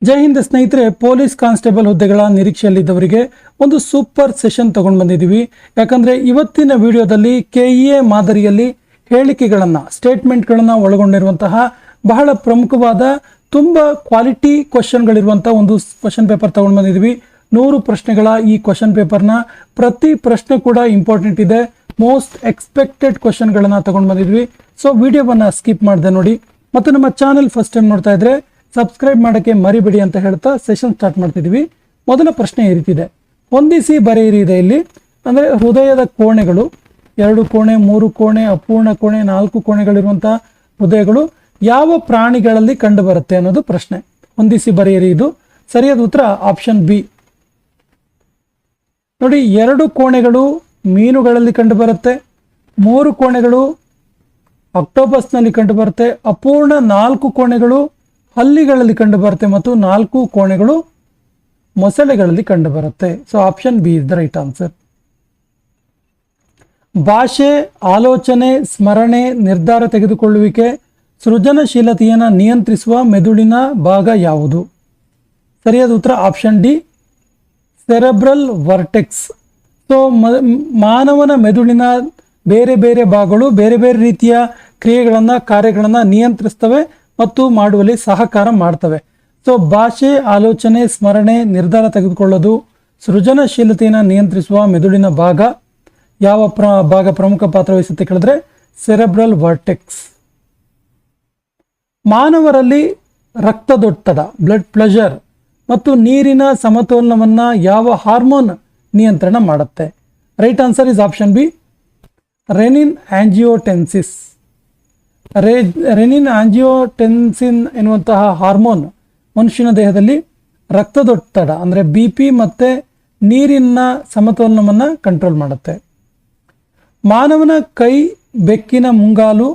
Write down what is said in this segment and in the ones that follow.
ಜೈ ಹಿಂದ್ ಸ್ನೇಹಿತರೆ, police constable ಹುದ್ದೆಗಳ ನಿರೀಕ್ಷೆಯಲ್ಲಿದ್ದವರಿಗೆ ಒಂದು ಸೂಪರ್ ಸೆಷನ್ ತಗೊಂಡು ಬಂದಿದ್ದೀವಿ. ಯಾಕಂದ್ರೆ ಇವತ್ತಿನ ವಿಡಿಯೋದಲ್ಲಿ ಕೆಇಎ ಮಾದರಿಯಲ್ಲಿ ಹೇಳಿಕೆಗಳನ್ನ ಸ್ಟೇಟ್ಮೆಂಟ್ಗಳನ್ನ ಒಳಗೊಂಡಿರುವಂತಹ ಬಹಳ ಪ್ರಮುಖವಾದ ತುಂಬಾ ಕ್ವಾಲಿಟಿ ಕ್ವಶನ್ಗಳಿರುವಂತಹ ಒಂದು ಕ್ವಶನ್ ಪೇಪರ್ ತಗೊಂಡು ಬಂದಿದ್ದೀವಿ. 100 ಪ್ರಶ್ನೆಗಳ ಈ ಕ್ವಶನ್ ಪೇಪರ್ನ ಪ್ರತಿ ಪ್ರಶ್ನೆ ಕೂಡ ಇಂಪಾರ್ಟೆಂಟ್ ಇದೆ. ಮೋಸ್ಟ್ ಎಕ್ಸ್ಪೆಕ್ಟೆಡ್ ಕ್ವಶನ್ಗಳನ್ನ ತಗೊಂಡು ಬಂದಿದ್ವಿ. ಸೊ ವಿಡಿಯೋವನ್ನ ಸ್ಕಿಪ್ ಮಾಡದೆ ನೋಡಿ, ಮತ್ತು ನಮ್ಮ ಚಾನೆಲ್ ಫಸ್ಟ್ ಟೈಮ್ ನೋಡ್ತಾ ಇದ್ರೆ ಸಬ್ಸ್ಕ್ರೈಬ್ ಮಾಡೋಕ್ಕೆ ಮರಿಬೇಡಿ ಅಂತ ಹೇಳ್ತಾ ಸೆಷನ್ ಸ್ಟಾರ್ಟ್ ಮಾಡ್ತಿದ್ದೀವಿ. ಮೊದಲ ಪ್ರಶ್ನೆ ಈ ರೀತಿ ಇದೆ, ಹೊಂದಿಸಿ ಬರೆಯಿರಿ ಇದೆ ಇಲ್ಲಿ. ಅಂದರೆ ಹೃದಯದ ಕೋಣೆಗಳು 2 ಕೋಣೆ, 3 ಕೋಣೆ, ಅಪೂರ್ಣ ಕೋಣೆ, 4 ಕೋಣೆಗಳಿರುವಂತಹ ಹೃದಯಗಳು ಯಾವ ಪ್ರಾಣಿಗಳಲ್ಲಿ ಕಂಡು ಬರುತ್ತೆ ಅನ್ನೋದು ಪ್ರಶ್ನೆ. ಹೊಂದಿಸಿ ಬರೆಯಿರಿ. ಇದು ಸರಿಯಾದ ಉತ್ತರ ಆಪ್ಷನ್ ಬಿ. ನೋಡಿ, 2 ಕೋಣೆಗಳು ಮೀನುಗಳಲ್ಲಿ ಕಂಡು ಬರುತ್ತೆ, 3 ಕೋಣೆಗಳು ಆಕ್ಟೋಪಸ್ನಲ್ಲಿ ಕಂಡು ಬರುತ್ತೆ, ಅಪೂರ್ಣ 4 ಕೋಣೆಗಳು ಹಲ್ಲಿಗಳಲ್ಲಿ ಕಂಡು ಬರುತ್ತೆ ಮತ್ತು 4 ಕೋಣೆಗಳು ಮೊಸಳೆಗಳಲ್ಲಿ ಕಂಡು ಬರುತ್ತೆ. So option B is the right answer. ಭಾಷೆ, ಆಲೋಚನೆ, ಸ್ಮರಣೆ, ನಿರ್ಧಾರ ತೆಗೆದುಕೊಳ್ಳುವಿಕೆ, ಸೃಜನಶೀಲತೆಯನ್ನು ನಿಯಂತ್ರಿಸುವ ಮೆದುಳಿನ ಭಾಗ ಯಾವುದು? ಸರಿಯಾದ ಉತ್ತರ option D, cerebral vertex. So ಮಾನವನ ಮೆದುಳಿನ ಬೇರೆ ಬೇರೆ ಭಾಗಗಳು ಬೇರೆ ಬೇರೆ ರೀತಿಯ ಕ್ರಿಯೆಗಳನ್ನು, ಕಾರ್ಯಗಳನ್ನು ನಿಯಂತ್ರಿಸ್ತವೆ ಮತ್ತು ಮಾಡುವಲ್ಲಿ ಸಹಕಾರ ಮಾಡ್ತವೆ. ಸೊ ಭಾಷೆ, ಆಲೋಚನೆ, ಸ್ಮರಣೆ, ನಿರ್ಧಾರ ತೆಗೆದುಕೊಳ್ಳೋದು, ಸೃಜನಶೀಲತೆಯನ್ನು ನಿಯಂತ್ರಿಸುವ ಮೆದುಳಿನ ಭಾಗ ಯಾವ ಭಾಗ ಪ್ರಮುಖ ಪಾತ್ರ ವಹಿಸುತ್ತೆ ಕೇಳಿದ್ರೆ ಸೆರೆಬ್ರಲ್ ವರ್ಟೆಕ್ಸ್. ಮಾನವರಲ್ಲಿ ರಕ್ತದೊತ್ತಡ, ಬ್ಲಡ್ ಪ್ರೆಷರ್ ಮತ್ತು ನೀರಿನ ಸಮತೋಲನವನ್ನ ಯಾವ ಹಾರ್ಮೋನ್ ನಿಯಂತ್ರಣ ಮಾಡುತ್ತೆ? Right answer is option B, renin angiotensis. Renin angiotensin ಎನ್ನುವಂತಹ ಹಾರ್ಮೋನ್ ಮನುಷ್ಯನ ದೇಹದಲ್ಲಿ ರಕ್ತದೊತ್ತಡ ಅಂದರೆ BP ಮತ್ತೆ ನೀರಿನ ಸಮತೋಲನವನ್ನು ಕಂಟ್ರೋಲ್ ಮಾಡುತ್ತೆ. ಮಾನವನ ಕೈ, ಬೆಕ್ಕಿನ ಮುಂಗಾಲು,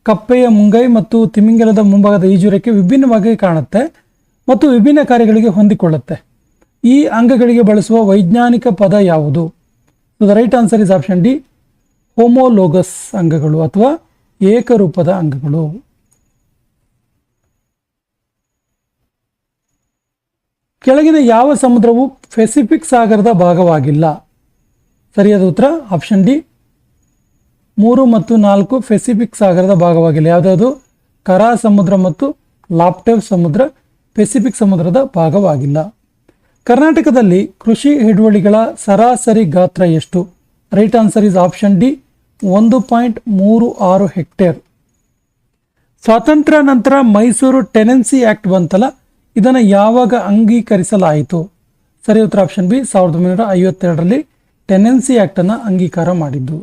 ಕಪ್ಪೆಯ ಮುಂಗೈ ಮತ್ತು ತಿಮಿಂಗಲದ ಮುಂಭಾಗದ ಈಜುರೆಕ್ಕೆ ವಿಭಿನ್ನವಾಗಿ ಕಾಣುತ್ತೆ ಮತ್ತು ವಿಭಿನ್ನ ಕಾರ್ಯಗಳಿಗೆ ಹೊಂದಿಕೊಳ್ಳುತ್ತೆ. ಈ ಅಂಗಗಳಿಗೆ ಬಳಸುವ ವೈಜ್ಞಾನಿಕ ಪದ ಯಾವುದು? The right answer is option D, homologous ಅಂಗಗಳು ಅಥವಾ ಏಕರೂಪದ ಅಂಗಗಳು. ಕೆಳಗಿನ ಯಾವ ಸಮುದ್ರವು ಪೆಸಿಫಿಕ್ ಸಾಗರದ ಭಾಗವಾಗಿಲ್ಲ? ಸರಿಯಾದ ಉತ್ತರ ಆಪ್ಷನ್ ಡಿ, 3 ಮತ್ತು 4 ಪೆಸಿಫಿಕ್ ಸಾಗರದ ಭಾಗವಾಗಿಲ್ಲ. ಯಾವುದಾವುದು? ಕರಾ ಸಮುದ್ರ ಮತ್ತು ಲಾಪ್ಟೆವ್ ಸಮುದ್ರ ಪೆಸಿಫಿಕ್ ಸಮುದ್ರದ ಭಾಗವಾಗಿಲ್ಲ. ಕರ್ನಾಟಕದಲ್ಲಿ ಕೃಷಿ ಹಿಡುವಳಿಗಳ ಸರಾಸರಿ ಗಾತ್ರ ಎಷ್ಟು? Right answer is option D, 1.36 hectare. ಸ್ವಾತಂತ್ರ್ಯ ನಂತರ ಮೈಸೂರು ಟೆನೆನ್ಸಿ ಆಕ್ಟ್ ಬಂತಲ್ಲ, ಇದನ್ನು ಯಾವಾಗ ಅಂಗೀಕರಿಸಲಾಯಿತು? ಸರಿ ಉತ್ತರ ಆಪ್ಷನ್ ಬಿ, 1952ರಲ್ಲಿ ಟೆನೆನ್ಸಿ ಆಕ್ಟ್ ಅನ್ನು ಅಂಗೀಕಾರ ಮಾಡಿದ್ದು.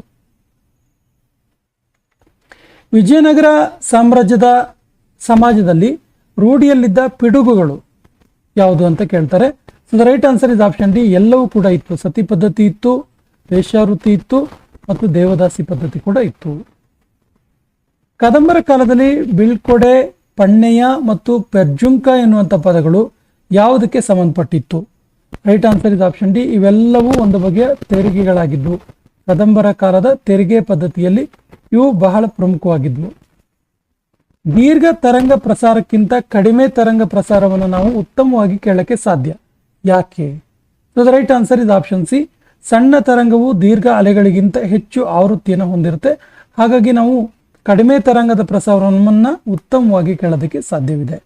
ವಿಜಯನಗರ ಸಾಮ್ರಾಜ್ಯದ ಸಮಾಜದಲ್ಲಿ ರೂಢಿಯಲ್ಲಿದ್ದ ಪಿಡುಗುಗಳು ಯಾವುದು ಅಂತ ಕೇಳ್ತಾರೆ. So the right answer is option D, ಎಲ್ಲವೂ ಕೂಡ ಇತ್ತು. ಸತಿ ಪದ್ಧತಿ ಇತ್ತು, ವೇಶ್ಯಾವೃತ್ತಿ ಇತ್ತು ಮತ್ತು ದೇವದಾಸಿ ಪದ್ಧತಿ ಕೂಡ ಇತ್ತು. ಕದಂಬರ ಕಾಲದಲ್ಲಿ ಬೀಳ್ಕೊಡೆ, ಪಣ್ಣೆಯ ಮತ್ತು ಪೆರ್ಜುಂಕ ಎನ್ನುವಂಥ ಪದಗಳು ಯಾವುದಕ್ಕೆ ಸಂಬಂಧಪಟ್ಟಿತ್ತು? Right answer is option D, ಇವೆಲ್ಲವೂ ಒಂದು ಬಗೆಯ ತೆರಿಗೆಗಳಾಗಿದ್ವು. ಕದಂಬರ ಕಾಲದ ತೆರಿಗೆ ಪದ್ಧತಿಯಲ್ಲಿ ಇವು ಬಹಳ ಪ್ರಮುಖವಾಗಿದ್ವು. ದೀರ್ಘ ತರಂಗ ಪ್ರಸಾರಕ್ಕಿಂತ ಕಡಿಮೆ ತರಂಗ ಪ್ರಸಾರವನ್ನು ನಾವು ಉತ್ತಮವಾಗಿ ಕೇಳಕ್ಕೆ ಸಾಧ್ಯ, ಯಾಕೆ? So the right answer is option C, ಸಣ್ಣ ತರಂಗವು ದೀರ್ಘ ಅಲೆಗಳಿಗಿಂತ ಹೆಚ್ಚು ಆವೃತ್ತಿಯನ್ನು ಹೊಂದಿರುತ್ತೆ, ಹಾಗಾಗಿ ನಾವು ಕಡಿಮೆ ತರಂಗದ ಪ್ರಸಾರವನ್ನು ಉತ್ತಮವಾಗಿ ಕೇಳೋದಕ್ಕೆ ಸಾಧ್ಯವಿದೆ.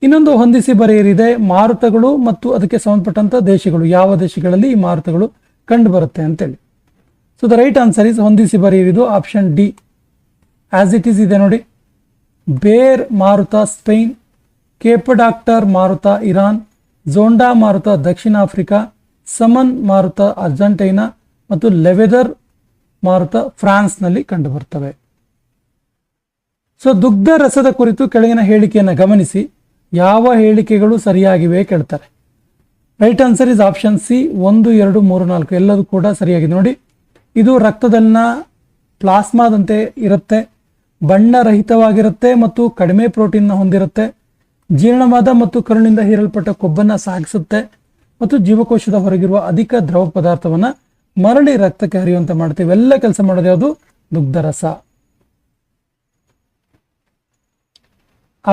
ಇನ್ನೊಂದು ಹೊಂದಿಸಿ ಬರೆಯಿರಿದೆ, ಮಾರುತಗಳು ಮತ್ತು ಅದಕ್ಕೆ ಸಂಬಂಧಪಟ್ಟಂತ ದೇಶಗಳು. ಯಾವ ದೇಶಗಳಲ್ಲಿ ಈ ಮಾರುತಗಳು ಕಂಡು ಬರುತ್ತೆ ಅಂತೇಳಿ. So the right answer is ಹೊಂದಿಸಿ ಬರೆಯಿರಿದು option D, as it is ಇದೆ ನೋಡಿ. ಬೇರ್ ಮಾರುತ ಸ್ಪೇನ್, ಕೇಪಡಾಕ್ಟರ್ ಮಾರುತ ಇರಾನ್, ಝೋಂಡಾ ಮಾರುತ ದಕ್ಷಿಣ ಆಫ್ರಿಕಾ, ಸಮನ್ ಮಾರುತ ಅರ್ಜೆಂಟೈನಾ ಮತ್ತು ಲೆವೆದರ್ ಮಾರುತ ಫ್ರಾನ್ಸ್ನಲ್ಲಿ ಕಂಡು ಬರ್ತವೆ. ಸೊ ದುಗ್ಧ ರಸದ ಕುರಿತು ಕೆಳಗಿನ ಹೇಳಿಕೆಯನ್ನು ಗಮನಿಸಿ, ಯಾವ ಹೇಳಿಕೆಗಳು ಸರಿಯಾಗಿವೆ ಕೇಳ್ತಾರೆ. Right answer is option C, 1, 2, 3, 4 ಎಲ್ಲದೂ ಕೂಡ ಸರಿಯಾಗಿದೆ ನೋಡಿ. ಇದು ರಕ್ತದಲ್ಲಿನ ಪ್ಲಾಸ್ಮಾದಂತೆ ಇರುತ್ತೆ, ಬಣ್ಣರಹಿತವಾಗಿರುತ್ತೆ ಮತ್ತು ಕಡಿಮೆ ಪ್ರೋಟೀನ್ ಹೊಂದಿರುತ್ತೆ, ಜೀರ್ಣವಾದ ಮತ್ತು ಕರುಳಿನಿಂದ ಹೀರಲ್ಪಟ್ಟ ಕೊಬ್ಬನ್ನು ಸಾಗಿಸುತ್ತೆ ಮತ್ತು ಜೀವಕೋಶದ ಹೊರಗಿರುವ ಅಧಿಕ ದ್ರವ ಪದಾರ್ಥವನ್ನು ಮರಳಿ ರಕ್ತಕ್ಕೆ ಹರಿಯುವಂತೆ ಮಾಡುತ್ತೆ. ಇವೆಲ್ಲ ಕೆಲಸ ಮಾಡೋದು ಯಾವುದು? ದುಗ್ಧರಸ.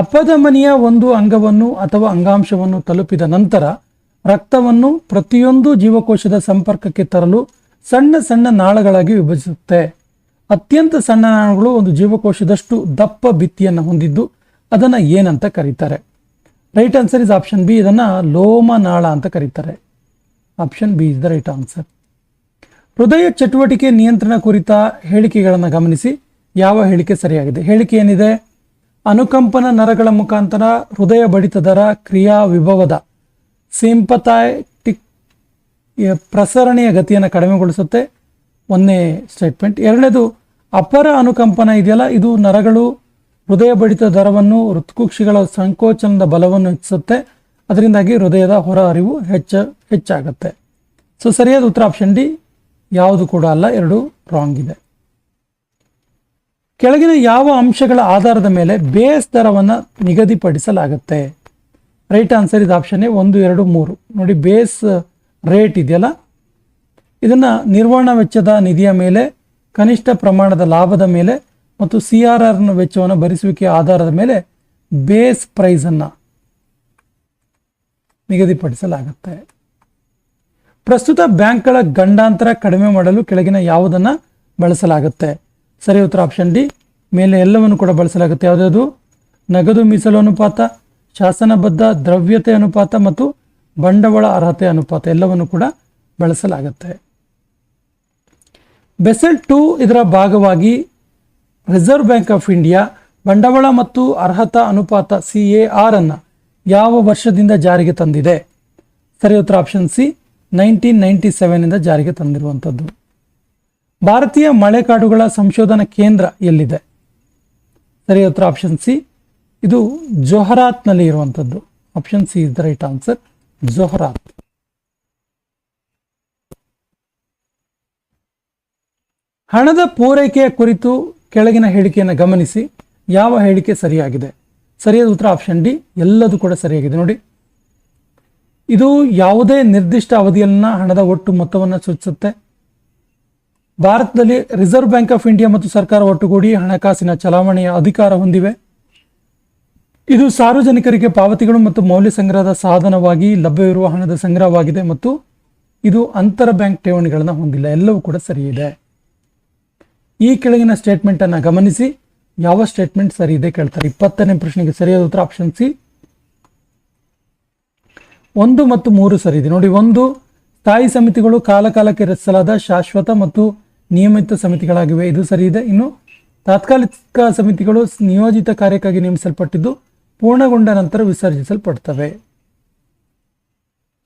ಅಪಧಮನಿಯ ಒಂದು ಅಂಗವನ್ನು ಅಥವಾ ಅಂಗಾಂಶವನ್ನು ತಲುಪಿದ ನಂತರ ರಕ್ತವನ್ನು ಪ್ರತಿಯೊಂದು ಜೀವಕೋಶದ ಸಂಪರ್ಕಕ್ಕೆ ತರಲು ಸಣ್ಣ ಸಣ್ಣ ನಾಳಗಳಾಗಿ ವಿಭಜಿಸುತ್ತೆ. ಅತ್ಯಂತ ಸಣ್ಣ ನಾಳಗಳು ಒಂದು ಜೀವಕೋಶದಷ್ಟು ದಪ್ಪ ಭಿತ್ತಿಯನ್ನು ಹೊಂದಿದ್ದು ಅದನ್ನು ಏನಂತ ಕರೀತಾರೆ? Right answer is option B. ಇದನ್ನು ಲೋಮನಾಳ ಅಂತ ಕರೀತಾರೆ. Option B is the right answer. ಹೃದಯ ಚಟುವಟಿಕೆ ನಿಯಂತ್ರಣ ಕುರಿತ ಹೇಳಿಕೆಗಳನ್ನು ಗಮನಿಸಿ. ಯಾವ ಹೇಳಿಕೆ ಸರಿಯಾಗಿದೆ? ಹೇಳಿಕೆ ಏನಿದೆ? ಅನುಕಂಪನ ನರಗಳ ಮುಖಾಂತರ ಹೃದಯ ಬಡಿತ ದರ ಕ್ರಿಯಾ ವಿಭವದ ಸಿಂಪಥೈಟಿಕ್ ಪ್ರಸರಣೆಯ ಗತಿಯನ್ನು ಕಡಿಮೆಗೊಳಿಸುತ್ತೆ. ಒಂದನೇ ಸ್ಟೇಟ್ಮೆಂಟ್. ಎರಡನೇದು, ಅಪರ ಅನುಕಂಪನ ಇದೆಯಲ್ಲ, ಇದು ನರಗಳು ಹೃದಯ ಬಡಿತ ದರವನ್ನು, ಹೃತ್ಕುಕ್ಷಿಗಳ ಸಂಕೋಚನದ ಬಲವನ್ನು ಹೆಚ್ಚಿಸುತ್ತೆ. ಅದರಿಂದಾಗಿ ಹೃದಯದ ಹೊರಹರಿವು ಹೆಚ್ಚಾಗುತ್ತೆ. ಸೊ ಸರಿಯಾದ ಉತ್ತರ ಆಪ್ಷನ್ ಡಿ. ಯಾವುದು ಕೂಡ ಅಲ್ಲ, ಎರಡು ರಾಂಗ್ ಇದೆ. ಕೆಳಗಿನ ಯಾವ ಅಂಶಗಳ ಆಧಾರದ ಮೇಲೆ ಬೇಸ್ ದರವನ್ನು ನಿಗದಿಪಡಿಸಲಾಗುತ್ತೆ? ರೈಟ್ ಆನ್ಸರ್ ಇದು ಆಪ್ಷನ್ ಎ 1, 2, 3. ನೋಡಿ, ಬೇಸ್ ರೇಟ್ ಇದೆಯಲ್ಲ, ಇದನ್ನು ನಿರ್ವಹಣಾ ವೆಚ್ಚದ ನಿಧಿಯ ಮೇಲೆ, ಕನಿಷ್ಠ ಪ್ರಮಾಣದ ಲಾಭದ ಮೇಲೆ ಮತ್ತು CRR ವೆಚ್ಚವನ್ನು ಭರಿಸುವಿಕೆಯ ಆಧಾರದ ಮೇಲೆ ಬೇಸ್ ಪ್ರೈಸನ್ನು ನಿಗದಿಪಡಿಸಲಾಗುತ್ತೆ. ಪ್ರಸ್ತುತ ಬ್ಯಾಂಕ್ಗಳ ಗಂಡಾಂತರ ಕಡಿಮೆ ಮಾಡಲು ಕೆಳಗಿನ ಯಾವುದನ್ನು ಬಳಸಲಾಗುತ್ತೆ? ಸರಿ ಉತ್ತರ ಆಪ್ಷನ್ ಡಿ. ಮೇಲೆ ಎಲ್ಲವನ್ನು ಕೂಡ ಬಳಸಲಾಗುತ್ತೆ. ಯಾವುದ್ಯಾವುದು? ನಗದು ಮೀಸಲು ಅನುಪಾತ, ಶಾಸನಬದ್ಧ ದ್ರವ್ಯತೆ ಅನುಪಾತ ಮತ್ತು ಬಂಡವಾಳ ಅರ್ಹತೆ ಅನುಪಾತ ಎಲ್ಲವನ್ನು ಕೂಡ ಬಳಸಲಾಗುತ್ತೆ. ಬೆಸೆಲ್ 2 ಇದರ ಭಾಗವಾಗಿ ರಿಸರ್ವ್ ಬ್ಯಾಂಕ್ ಆಫ್ ಇಂಡಿಯಾ ಬಂಡವಾಳ ಮತ್ತು ಅರ್ಹತಾ ಅನುಪಾತ CAR ಅನ್ನು ಯಾವ ವರ್ಷದಿಂದ ಜಾರಿಗೆ ತಂದಿದೆ? ಸರಿ ಉತ್ತರ ಆಪ್ಷನ್ ಸಿ. 1997 ಜಾರಿಗೆ ತಂದಿರುವಂಥದ್ದು. ಭಾರತೀಯ ಮಳೆಕಾಡುಗಳ ಸಂಶೋಧನಾ ಕೇಂದ್ರ ಎಲ್ಲಿದೆ? ಸರಿ ಉತ್ತರ ಆಪ್ಷನ್ ಸಿ. ಇದು ಜೊಹರಾತ್ನಲ್ಲಿ ಇರುವಂಥದ್ದು. Option C is the right answer, ಜೊಹರಾತ್. ಹಣದ ಪೂರೈಕೆಯ ಕುರಿತು ಕೆಳಗಿನ ಹೇಳಿಕೆಯನ್ನು ಗಮನಿಸಿ. ಯಾವ ಹೇಳಿಕೆ ಸರಿಯಾಗಿದೆ? ಸರಿಯಾದ ಉತ್ತರ ಆಪ್ಷನ್ ಡಿ. ಎಲ್ಲದೂ ಕೂಡ ಸರಿಯಾಗಿದೆ. ನೋಡಿ, ಇದು ಯಾವುದೇ ನಿರ್ದಿಷ್ಟ ಅವಧಿಯಲ್ಲಿನ ಹಣದ ಒಟ್ಟು ಮೊತ್ತವನ್ನು ಸೂಚಿಸುತ್ತೆ. ಭಾರತದಲ್ಲಿ ರಿಸರ್ವ್ ಬ್ಯಾಂಕ್ ಆಫ್ ಇಂಡಿಯಾ ಮತ್ತು ಸರ್ಕಾರ ಒಟ್ಟುಗೂಡಿ ಹಣಕಾಸಿನ ಚಲಾವಣೆಯ ಅಧಿಕಾರ ಹೊಂದಿವೆ. ಇದು ಸಾರ್ವಜನಿಕರಿಗೆ ಪಾವತಿಗಳು ಮತ್ತು ಮೌಲ್ಯ ಸಂಗ್ರಹದ ಸಾಧನವಾಗಿ ಲಭ್ಯವಿರುವ ಹಣದ ಸಂಗ್ರಹವಾಗಿದೆ ಮತ್ತು ಇದು ಅಂತರ ಬ್ಯಾಂಕ್ ಠೇವಣಿಗಳನ್ನು ಹೊಂದಿಲ್ಲ. ಎಲ್ಲವೂ ಕೂಡ ಸರಿ ಇದೆ. ಈ ಕೆಳಗಿನ ಸ್ಟೇಟ್ಮೆಂಟ್ ಅನ್ನು ಗಮನಿಸಿ. ಯಾವ ಸ್ಟೇಟ್ಮೆಂಟ್ ಸರಿ ಇದೆ ಕೇಳ್ತಾರೆ. 20ನೇ ಪ್ರಶ್ನೆಗೆ ಸರಿಯಾದ ಉತ್ತರ ಆಪ್ಷನ್ ಸಿ. 1 ಮತ್ತು 3 ಸರಿ ಇದೆ. ನೋಡಿ, 1, ಸ್ಥಾಯಿ ಸಮಿತಿಗಳು ಕಾಲಕಾಲಕ್ಕೆ ರಚಿಸಲಾದ ಶಾಶ್ವತ ಮತ್ತು ನಿಯಮಿತ ಸಮಿತಿಗಳಾಗಿವೆ. ಇದು ಸರಿ ಇದೆ. ಇನ್ನು ತಾತ್ಕಾಲಿಕ ಸಮಿತಿಗಳು ನಿಯೋಜಿತ ಕಾರ್ಯಕ್ಕಾಗಿ ನೇಮಿಸಲ್ಪಟ್ಟಿದ್ದು ಪೂರ್ಣಗೊಂಡ ನಂತರ ವಿಸರ್ಜಿಸಲ್ಪಡ್ತವೆ.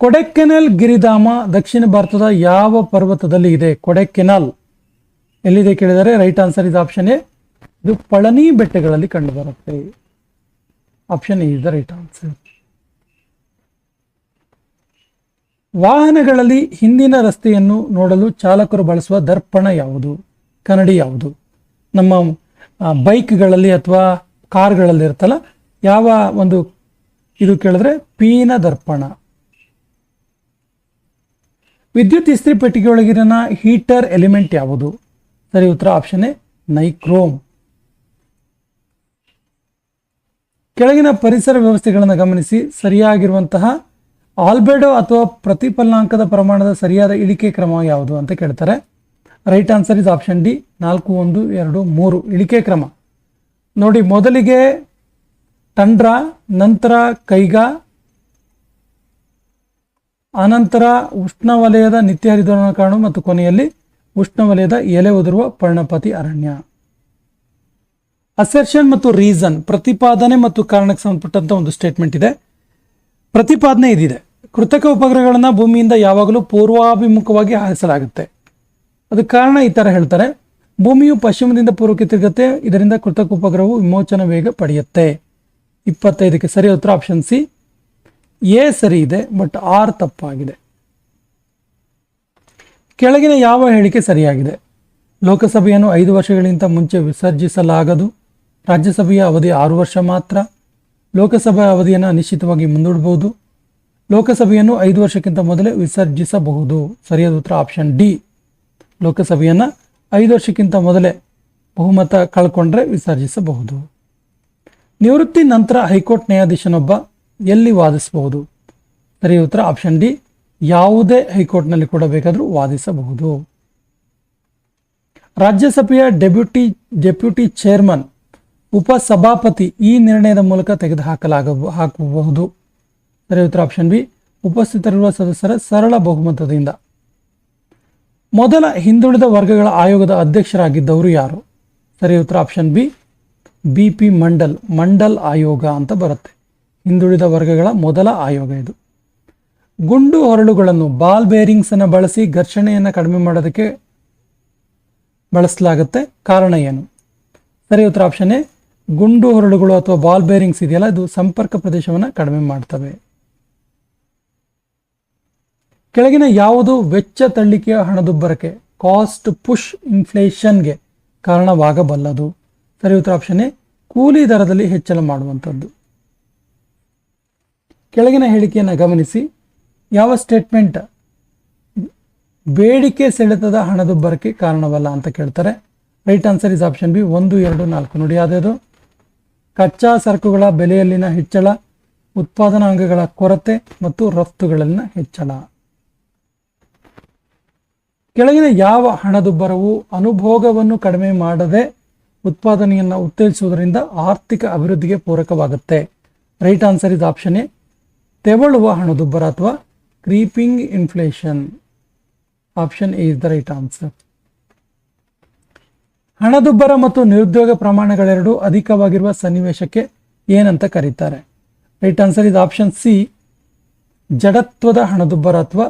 ಕೊಡೆಕೆನಲ್ ಗಿರಿಧಾಮ ದಕ್ಷಿಣ ಭಾರತದ ಯಾವ ಪರ್ವತದಲ್ಲಿ ಇದೆ? ಕೊಡೆಕೆನಲ್ ಎಲ್ಲಿದೆ ಕೇಳಿದರೆ right answer is option A. ಇದು ಪಳನಿ ಬೆಟ್ಟಗಳಲ್ಲಿ ಕಂಡುಬರುತ್ತೆ. Option A is the right answer. ವಾಹನಗಳಲ್ಲಿ ಹಿಂದಿನ ರಸ್ತೆಯನ್ನು ನೋಡಲು ಚಾಲಕರು ಬಳಸುವ ದರ್ಪಣ ಯಾವುದು? ಕನ್ನಡಿ ಯಾವುದು? ನಮ್ಮ ಬೈಕ್ಗಳಲ್ಲಿ ಅಥವಾ ಕಾರ್ಗಳಲ್ಲಿ ಇರುತ್ತಲ್ಲ, ಯಾವ ಒಂದು ಇದು ಕೇಳಿದ್ರೆ ಪೀನ ದರ್ಪಣ. ವಿದ್ಯುತ್ ಇಸ್ತ್ರಿ ಪೆಟ್ಟಿಗೆಯೊಳಗಿನ ಹೀಟರ್ ಎಲಿಮೆಂಟ್ ಯಾವುದು? ಸರಿ ಉತ್ತರ ಆಪ್ಷನ್ ಎ, ನೈಕ್ರೋಮ್. ಕೆಳಗಿನ ಪರಿಸರ ವ್ಯವಸ್ಥೆಗಳನ್ನು ಗಮನಿಸಿ. ಸರಿಯಾಗಿರುವಂತಹ ಆಲ್ಬೆಡೋ ಅಥವಾ ಪ್ರತಿಫಲನಾಂಕದ ಪ್ರಮಾಣದ ಸರಿಯಾದ ಇಳಿಕೆ ಕ್ರಮ ಯಾವುದು ಅಂತ ಕೇಳ್ತಾರೆ. Right answer is option D. 4, 1, 2, 3 ಇಳಿಕೆ ಕ್ರಮ. ನೋಡಿ, ಮೊದಲಿಗೆ ಟಂಡ್ರಾ, ನಂತರ ಕೈಗಾ, ಆನಂತರ ಉಷ್ಣವಲಯದ ನಿತ್ಯ ಹರಿದ್ವರ್ಣ ಕಾಡು ಮತ್ತು ಕೊನೆಯಲ್ಲಿ ಉಷ್ಣವಲಯದ ಎಲೆ ಉದುರುವ ಪರ್ಣಪಾತಿ ಅರಣ್ಯ. ಅಸೆರ್ಷನ್ ಮತ್ತು ರೀಸನ್, ಪ್ರತಿಪಾದನೆ ಮತ್ತು ಕಾರಣಕ್ಕೆ ಸಂಬಂಧಪಟ್ಟಂತ ಒಂದು ಸ್ಟೇಟ್ಮೆಂಟ್ ಇದೆ. ಪ್ರತಿಪಾದನೆ ಇದಿದೆ: ಕೃತಕ ಉಪಗ್ರಹಗಳನ್ನು ಭೂಮಿಯಿಂದ ಯಾವಾಗಲೂ ಪೂರ್ವಾಭಿಮುಖವಾಗಿ ಹಾರಿಸಲಾಗುತ್ತೆ. ಅದಕ್ಕೆ ಕಾರಣ ಈ ಥರ ಹೇಳ್ತಾರೆ: ಭೂಮಿಯು ಪಶ್ಚಿಮದಿಂದ ಪೂರ್ವಕ್ಕೆ ತಿರುಗುತ್ತೆ, ಇದರಿಂದ ಕೃತಕ ಉಪಗ್ರಹವು ವಿಮೋಚನಾ ವೇಗ ಪಡೆಯುತ್ತೆ. 25ಕ್ಕೆ ಸರಿ ಉತ್ತರ ಆಪ್ಷನ್ ಸಿ. ಎ ಸರಿ ಇದೆ, ಬಟ್ ಆರ್ ತಪ್ಪಾಗಿದೆ. ಕೆಳಗಿನ ಯಾವ ಹೇಳಿಕೆ ಸರಿಯಾಗಿದೆ? ಲೋಕಸಭೆಯನ್ನು 5 ವರ್ಷಗಳಿಗಿಂತ ಮುಂಚೆ ವಿಸರ್ಜಿಸಲಾಗದು. ರಾಜ್ಯಸಭೆಯ ಅವಧಿ 6 ವರ್ಷ ಮಾತ್ರ. ಲೋಕಸಭೆಯ ಅವಧಿಯನ್ನು ಅನಿಶ್ಚಿತವಾಗಿ ಮುಂದೂಡಬಹುದು. ಲೋಕಸಭೆಯನ್ನು 5 ವರ್ಷಕ್ಕಿಂತ ಮೊದಲೇ ವಿಸರ್ಜಿಸಬಹುದು. ಸರಿಯಾದ ಉತ್ತರ ಆಪ್ಷನ್ ಡಿ. ಲೋಕಸಭೆಯನ್ನು 5 ವರ್ಷಕ್ಕಿಂತ ಮೊದಲೇ ಬಹುಮತ ಕಳ್ಕೊಂಡ್ರೆ ವಿಸರ್ಜಿಸಬಹುದು. ನಿವೃತ್ತಿ ನಂತರ ಹೈಕೋರ್ಟ್ ನ್ಯಾಯಾಧೀಶನೊಬ್ಬ ಎಲ್ಲಿ ವಾದಿಸಬಹುದು? ಸರಿ ಉತ್ತರ ಆಪ್ಷನ್ ಡಿ, ಯಾವುದೇ ಹೈಕೋರ್ಟ್ನಲ್ಲಿ ಕೂಡ ಬೇಕಾದರೂ ವಾದಿಸಬಹುದು. ರಾಜ್ಯಸಭೆಯ ಡೆಪ್ಯೂಟಿ ಚೇರ್ಮನ್, ಉಪಸಭಾಪತಿ ಈ ನಿರ್ಣಯದ ಮೂಲಕ ಹಾಕಬಹುದು. ಸರಿ ಉತ್ತರ ಆಪ್ಷನ್ ಬಿ, ಉಪಸ್ಥಿತರಿರುವ ಸದಸ್ಯರ ಸರಳ ಬಹುಮತದಿಂದ. ಮೊದಲ ಹಿಂದುಳಿದ ವರ್ಗಗಳ ಆಯೋಗದ ಅಧ್ಯಕ್ಷರಾಗಿದ್ದವರು ಯಾರು? ಸರಿ ಉತ್ತರ ಆಪ್ಷನ್ ಬಿ, ಬಿ.ಪಿ. ಮಂಡಲ್ ಆಯೋಗ ಅಂತ ಬರುತ್ತೆ. ಹಿಂದುಳಿದ ವರ್ಗಗಳ ಮೊದಲ ಆಯೋಗ ಇದು. ಗುಂಡು ಹೊರಳುಗಳನ್ನು ಬಾಲ್ ಬೇರಿಂಗ್ಸ್ ಅನ್ನು ಬಳಸಿ ಘರ್ಷಣೆಯನ್ನು ಕಡಿಮೆ ಮಾಡೋದಕ್ಕೆ ಬಳಸಲಾಗುತ್ತೆ. ಕಾರಣ ಏನು? ಸರಿ ಉತ್ತರ ಆಪ್ಷನ್ ಎ, ಗುಂಡು ಹೊರಳುಗಳು ಅಥವಾ ಬಾಲ್ ಬೇರಿಂಗ್ಸ್ ಇದೆಯಲ್ಲ, ಇದು ಸಂಪರ್ಕ ಪ್ರದೇಶವನ್ನು ಕಡಿಮೆ ಮಾಡ್ತವೆ. ಕೆಳಗಿನ ಯಾವುದು ವೆಚ್ಚ ತಳ್ಳಿಕೆಯ ಹಣದುಬ್ಬರಕ್ಕೆ, ಕಾಸ್ಟ್ ಪುಷ್ ಇನ್ಫ್ಲೇಷನ್ಗೆ ಕಾರಣವಾಗಬಲ್ಲದು? ಸರಿ ಉತ್ತರ ಆಪ್ಷನ್ ಎ, ಕೂಲಿ ದರದಲ್ಲಿ ಹೆಚ್ಚಳ ಮಾಡುವಂಥದ್ದು. ಕೆಳಗಿನ ಹೇಳಿಕೆಯನ್ನು ಗಮನಿಸಿ. ಯಾವ ಸ್ಟೇಟ್ಮೆಂಟ್ ಬೇಡಿಕೆ ಸೆಳೆತದ ಹಣದುಬ್ಬರಕ್ಕೆ ಕಾರಣವಲ್ಲ ಅಂತ ಕೇಳ್ತಾರೆ. Right answer is option B, 1, 2, 4. ನೋಡಿ ಯಾವ್ದು? ಕಚ್ಚಾ ಸರಕುಗಳ ಬೆಲೆಯಲ್ಲಿನ ಹೆಚ್ಚಳ, ಉತ್ಪಾದನಾ ಅಂಗಗಳ ಕೊರತೆ ಮತ್ತು ರಫ್ತುಗಳಲ್ಲಿನ ಹೆಚ್ಚಳ. ಕೆಳಗಿನ ಯಾವ ಹಣದುಬ್ಬರವು ಅನುಭೋಗವನ್ನು ಕಡಿಮೆ ಮಾಡದೆ ಉತ್ಪಾದನೆಯನ್ನು ಉತ್ತೇಜಿಸುವುದರಿಂದ ಆರ್ಥಿಕ ಅಭಿವೃದ್ಧಿಗೆ ಪೂರಕವಾಗುತ್ತೆ? Right answer is option A, ತೆವಳುವ ಹಣದುಬ್ಬರ ಅಥವಾ creeping inflation. Option A is the right answer. ಹಣದುಬ್ಬರ ಮತ್ತು ನಿರುದ್ಯೋಗ ಪ್ರಮಾಣಗಳೆರಡೂ ಅಧಿಕವಾಗಿರುವ ಸನ್ನಿವೇಶಕ್ಕೆ ಏನಂತ ಕರೀತಾರೆ? Right answer is option C, ಜಡತ್ವದ ಹಣದುಬ್ಬರ ಅಥವಾ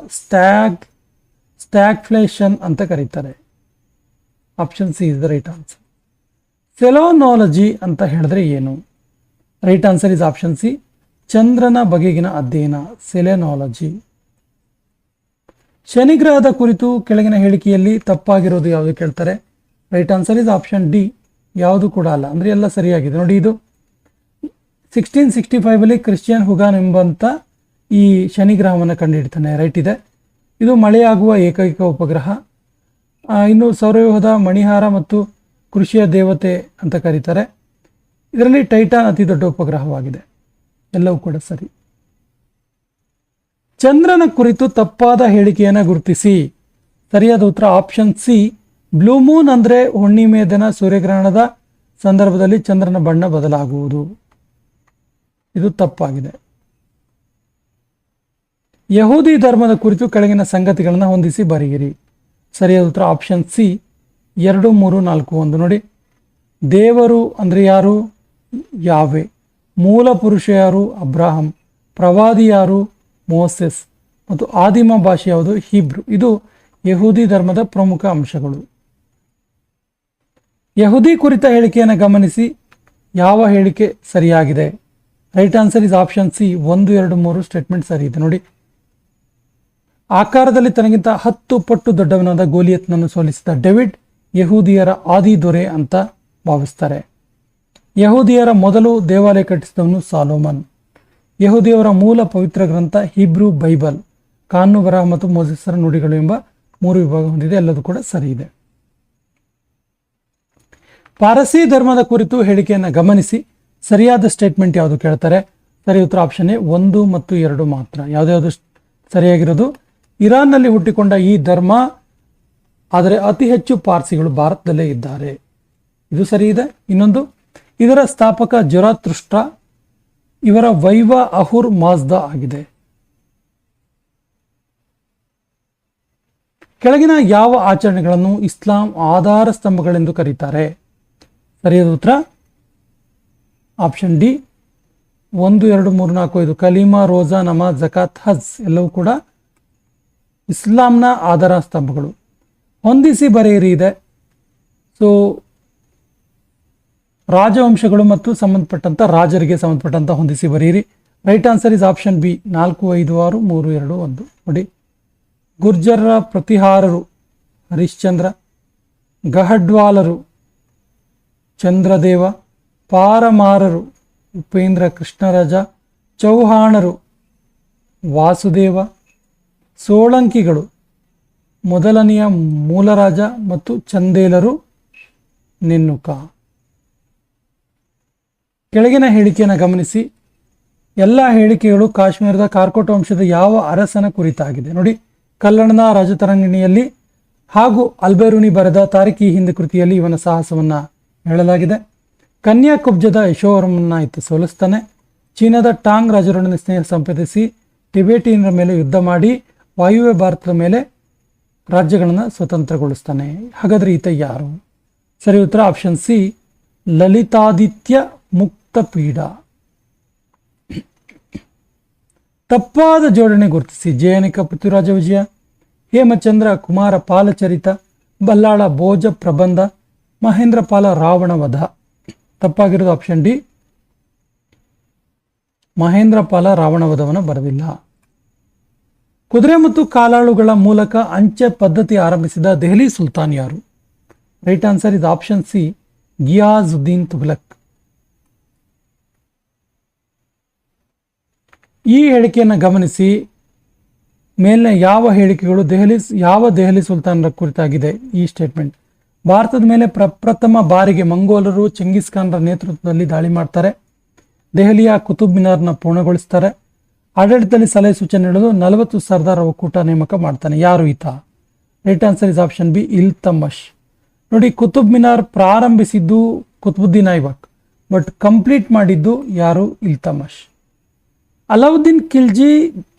ಸ್ಟ್ಯಾಗ್ಫ್ಲೇಷನ್ ಅಂತ ಕರೀತಾರೆ. Option C is the right answer. Selenology ಅಂತ ಹೇಳಿದ್ರೆ ಏನು? Right answer is option C, ಚಂದ್ರನ ಬಗೆಗಿನ ಅಧ್ಯಯನ, ಸೆಲೆನಾಲಜಿ. ಶನಿಗ್ರಹದ ಕುರಿತು ಕೆಳಗಿನ ಹೇಳಿಕೆಯಲ್ಲಿ ತಪ್ಪಾಗಿರೋದು ಯಾವುದು ಕೇಳ್ತಾರೆ? Right answer is option D, ಯಾವುದು ಕೂಡ ಅಲ್ಲ. ಅಂದರೆ ಎಲ್ಲ ಸರಿಯಾಗಿದೆ. ನೋಡಿ, ಇದು 1665 ಕ್ರಿಶ್ಚಿಯನ್ ಹುಗಾನ್ ಎಂಬಂತ ಈ ಶನಿಗ್ರಹವನ್ನು ಕಂಡುಹಿಡ್ತಾನೆ. ರೈಟ್ ಇದೆ. ಇದು ಮಳೆಯಾಗುವ ಏಕೈಕ ಉಪಗ್ರಹ. ಇನ್ನು ಸೌರವ್ಯೂಹದ ಮಣಿಹಾರ ಮತ್ತು ಕೃಷಿಯ ದೇವತೆ ಅಂತ ಕರೀತಾರೆ. ಇದರಲ್ಲಿ ಟೈಟಾನ್ ಅತಿ ದೊಡ್ಡ ಉಪಗ್ರಹವಾಗಿದೆ. ಎಲ್ಲವೂ ಕೂಡ ಸರಿ. ಚಂದ್ರನ ಕುರಿತು ತಪ್ಪಾದ ಹೇಳಿಕೆಯನ್ನು ಗುರುತಿಸಿ. ಸರಿಯಾದ ಉತ್ತರ ಆಪ್ಷನ್ ಸಿ, ಬ್ಲೂ ಮೂನ್ ಅಂದರೆ ಹುಣ್ಣಿಮೆಯ ದಿನ ಸೂರ್ಯಗ್ರಹಣದ ಸಂದರ್ಭದಲ್ಲಿ ಚಂದ್ರನ ಬಣ್ಣ ಬದಲಾಗುವುದು. ಇದು ತಪ್ಪಾಗಿದೆ. ಯಹೂದಿ ಧರ್ಮದ ಕುರಿತು ಕೆಳಗಿನ ಸಂಗತಿಗಳನ್ನು ಹೊಂದಿಸಿ ಬರೆಯಿರಿ. ಸರಿಯಾದ ಉತ್ತರ ಆಪ್ಷನ್ ಸಿ, 2, 3, 4, 1. ನೋಡಿ, ದೇವರು ಅಂದರೆ ಯಾರು? ಯಾವೆ. ಮೂಲ ಪುರುಷ ಯಾರು? ಅಬ್ರಾಹಂ. ಪ್ರವಾದಿ ಯಾರು? ಮೋಸೆಸ್. ಮತ್ತು ಆದಿಮ ಭಾಷೆ ಯಾವುದು? ಹೀಬ್ರು. ಇದು ಯಹೂದಿ ಧರ್ಮದ ಪ್ರಮುಖ ಅಂಶಗಳು. ಯಹೂದಿ ಕುರಿತ ಹೇಳಿಕೆಯನ್ನು ಗಮನಿಸಿ. ಯಾವ ಹೇಳಿಕೆ ಸರಿಯಾಗಿದೆ? Right answer is option C, 1, 2, 3 statement ಸರಿ ಇದೆ. ನೋಡಿ, ಆಕಾರದಲ್ಲಿ ತನಗಿಂತ 10 ಪಟ್ಟು ದೊಡ್ಡವನಾದ ಗೋಲಿಯತ್ನನ್ನು ಸೋಲಿಸಿದ ಡೇವಿಡ್ ಯಹೂದಿಯರ ಆದಿ ದೊರೆ ಅಂತ ಭಾವಿಸ್ತಾರೆ. ಯಹೂದಿಯರ ಮೊದಲು ದೇವಾಲಯ ಕಟ್ಟಿಸಿದವನು ಸಾಲೋಮನ್. ಯಹೂದಿಯವರ ಮೂಲ ಪವಿತ್ರ ಗ್ರಂಥ ಹೀಬ್ರೂ ಬೈಬಲ್. ಕಾನೂನು ಬರಹ ಮತ್ತು ಮೋಸೆಸರ ನುಡಿಗಳು ಎಂಬ 3 ವಿಭಾಗ ಹೊಂದಿದೆ. ಎಲ್ಲದೂ ಕೂಡ ಸರಿ ಇದೆ. ಪಾರಸಿ ಧರ್ಮದ ಕುರಿತು ಹೇಳಿಕೆಯನ್ನು ಗಮನಿಸಿ. ಸರಿಯಾದ ಸ್ಟೇಟ್ಮೆಂಟ್ ಯಾವುದು ಕೇಳ್ತಾರೆ? ಸರಿ ಉತ್ತರ ಆಪ್ಷನ್ ಎ, 1 ಮತ್ತು 2 ಮಾತ್ರ. ಯಾವುದ್ಯಾವುದು ಸರಿಯಾಗಿರೋದು? ಇರಾನ್ನಲ್ಲಿ ಹುಟ್ಟಿಕೊಂಡ ಈ ಧರ್ಮ, ಆದರೆ ಅತಿ ಹೆಚ್ಚು ಪಾರ್ಸಿಗಳು ಭಾರತದಲ್ಲೇ ಇದ್ದಾರೆ. ಇದು ಸರಿ ಇದೆ. ಇನ್ನೊಂದು, ಇದರ ಸ್ಥಾಪಕ ಜೊರಾತೃಷ್ಟ್ರ, ಇವರ ವೈವ ಅಹುರ್ ಮಾಜ್ದಾ ಆಗಿದೆ. ಕೆಳಗಿನ ಯಾವ ಆಚರಣೆಗಳನ್ನು ಇಸ್ಲಾಂ ಆಧಾರ ಸ್ತಂಭಗಳೆಂದು ಕರೀತಾರೆ? ಸರಿಯಾದ ಉತ್ತರ ಆಪ್ಷನ್ ಡಿ, 1, 2, 3, 4, 5. ಕಲೀಮಾ, ರೋಜಾ, ನಮಾಜ್, ಜಕಾತ್, ಹಜ್ ಎಲ್ಲವೂ ಕೂಡ ಇಸ್ಲಾಂನ ಆಧಾರ ಸ್ತಂಭಗಳು. ಹೊಂದಿಸಿ ಬರೆಯಿರಿ ಇದೆ. ಸೊ ರಾಜವಂಶಗಳು ಮತ್ತು ಸಂಬಂಧಪಟ್ಟಂಥ ರಾಜರಿಗೆ ಸಂಬಂಧಪಟ್ಟಂಥ ಹೊಂದಿಸಿ ಬರೆಯಿರಿ. Right answer is option B, 4, 5, 6, 3, 2, 1. ನೋಡಿ, ಗುರ್ಜರ್ರ ಪ್ರತಿಹಾರರು ಹರಿಶ್ಚಂದ್ರ, ಗಹಡ್ವಾಲರು ಚಂದ್ರದೇವ, ಪಾರಮಾರರು ಉಪೇಂದ್ರ ಕೃಷ್ಣರಾಜ, ಚೌಹಾಣರು ವಾಸುದೇವ, ಸೋಳಂಕಿಗಳು ಮೊದಲನೆಯ ಮೂಲರಾಜ ಮತ್ತು ಚಂದೇಲರು ನೆನ್ನುಕ. ಕೆಳಗಿನ ಹೇಳಿಕೆಯನ್ನು ಗಮನಿಸಿ. ಎಲ್ಲ ಹೇಳಿಕೆಗಳು ಕಾಶ್ಮೀರದ ಕಾರ್ಕೋಟ ವಂಶದ ಯಾವ ಅರಸನ ಕುರಿತಾಗಿದೆ? ನೋಡಿ, ಕಲ್ಲಣನ ರಾಜತರಂಗಿಣಿಯಲ್ಲಿ ಹಾಗೂ ಅಲ್ಬೇರುನಿ ಬರೆದ ತಾರಿಖಿ ಹಿಂದ್ ಕೃತಿಯಲ್ಲಿ ಇವನ ಸಾಹಸವನ್ನ ಹೇಳಲಾಗಿದೆ. ಕನ್ಯಾಕುಬ್ಜದ ಯಶೋವರ್ಮನ್ನ ಈತ ಸೋಲಿಸ್ತಾನೆ. ಚೀನಾದ ಟಾಂಗ್ ರಾಜರೊಡನೆ ಸ್ನೇಹ ಸಂಪಾದಿಸಿ ಟಿಬೇಟಿಯನ್ರ ಮೇಲೆ ಯುದ್ಧ ಮಾಡಿ ವಾಯುವ್ಯ ಭಾರತದ ಮೇಲೆ ರಾಜ್ಯಗಳನ್ನು ಸ್ವತಂತ್ರಗೊಳಿಸ್ತಾನೆ. ಹಾಗಾದ್ರೆ ಈತ ಯಾರು? ಸರಿ ಉತ್ತರ ಆಪ್ಷನ್ ಸಿ, ಲಲಿತಾದಿತ್ಯ ಮುಕ್ತಪೀಡ. ತಪ್ಪಾದ ಜೋಡಣೆ ಗುರುತಿಸಿ. ಜಯನಿಕ ಪೃಥ್ವಿರಾಜ ವಿಜಯ, ಹೇಮಚಂದ್ರ ಕುಮಾರ ಪಾಲಚರಿತ, ಬಲ್ಲಾಳ ಭೋಜ ಪ್ರಬಂಧ, ಮಹೇಂದ್ರ ಪಾಲ ರಾವಣ ವಧ. ತಪ್ಪಾಗಿರೋದು ಆಪ್ಷನ್ ಡಿ, ಮಹೇಂದ್ರ ಪಾಲ ರಾವಣ ವಧವನ್ನು ಬರೆದಿಲ್ಲ. ಕುದುರೆ ಮತ್ತು ಕಾಲಾಳುಗಳ ಮೂಲಕ ಅಂಚೆ ಪದ್ಧತಿ ಆರಂಭಿಸಿದ ದೆಹಲಿ ಸುಲ್ತಾನ್ ಯಾರು? Right answer is option C, Ghiyasuddin Tughlaq. ಈ ಹೇಳಿಕೆಯನ್ನು ಗಮನಿಸಿ. ಮೇಲಿನ ಯಾವ ಹೇಳಿಕೆಗಳು ಯಾವ ದೆಹಲಿ ಸುಲ್ತಾನರ ಕುರಿತಾಗಿದೆ? ಈ ಸ್ಟೇಟ್ಮೆಂಟ್. ಭಾರತದ ಮೇಲೆ ಪ್ರಪ್ರಥಮ ಬಾರಿಗೆ ಮಂಗೋಲರು ಚೆಂಗಿಸ್ ಖಾನ್ರ ನೇತೃತ್ವದಲ್ಲಿ ದಾಳಿ ಮಾಡ್ತಾರೆ. ದೆಹಲಿಯ ಕುತುಬ್ ಮಿನಾರ್ನ ಪೂರ್ಣಗೊಳಿಸ್ತಾರೆ. ಆಡಳಿತದಲ್ಲಿ ಸಲಹೆ ಸೂಚನೆ ನೀಡಲು 40 ಸರ್ದಾರ್ ಒಕ್ಕೂಟ ನೇಮಕ ಮಾಡ್ತಾನೆ. ಯಾರು ಈತ? Right answer is option B, Iltutmish. ನೋಡಿ, ಕುತುಬ್ ಮಿನಾರ್ ಪ್ರಾರಂಭಿಸಿದ್ದು ಕುತುಬುದ್ದೀನ್ ಐಬಕ್, ಬಟ್ ಕಂಪ್ಲೀಟ್ ಮಾಡಿದ್ದು ಯಾರು? ಇಲ್ತಮಶ್. ಅಲಾವುದ್ದೀನ್ ಖಿಲ್ಜಿ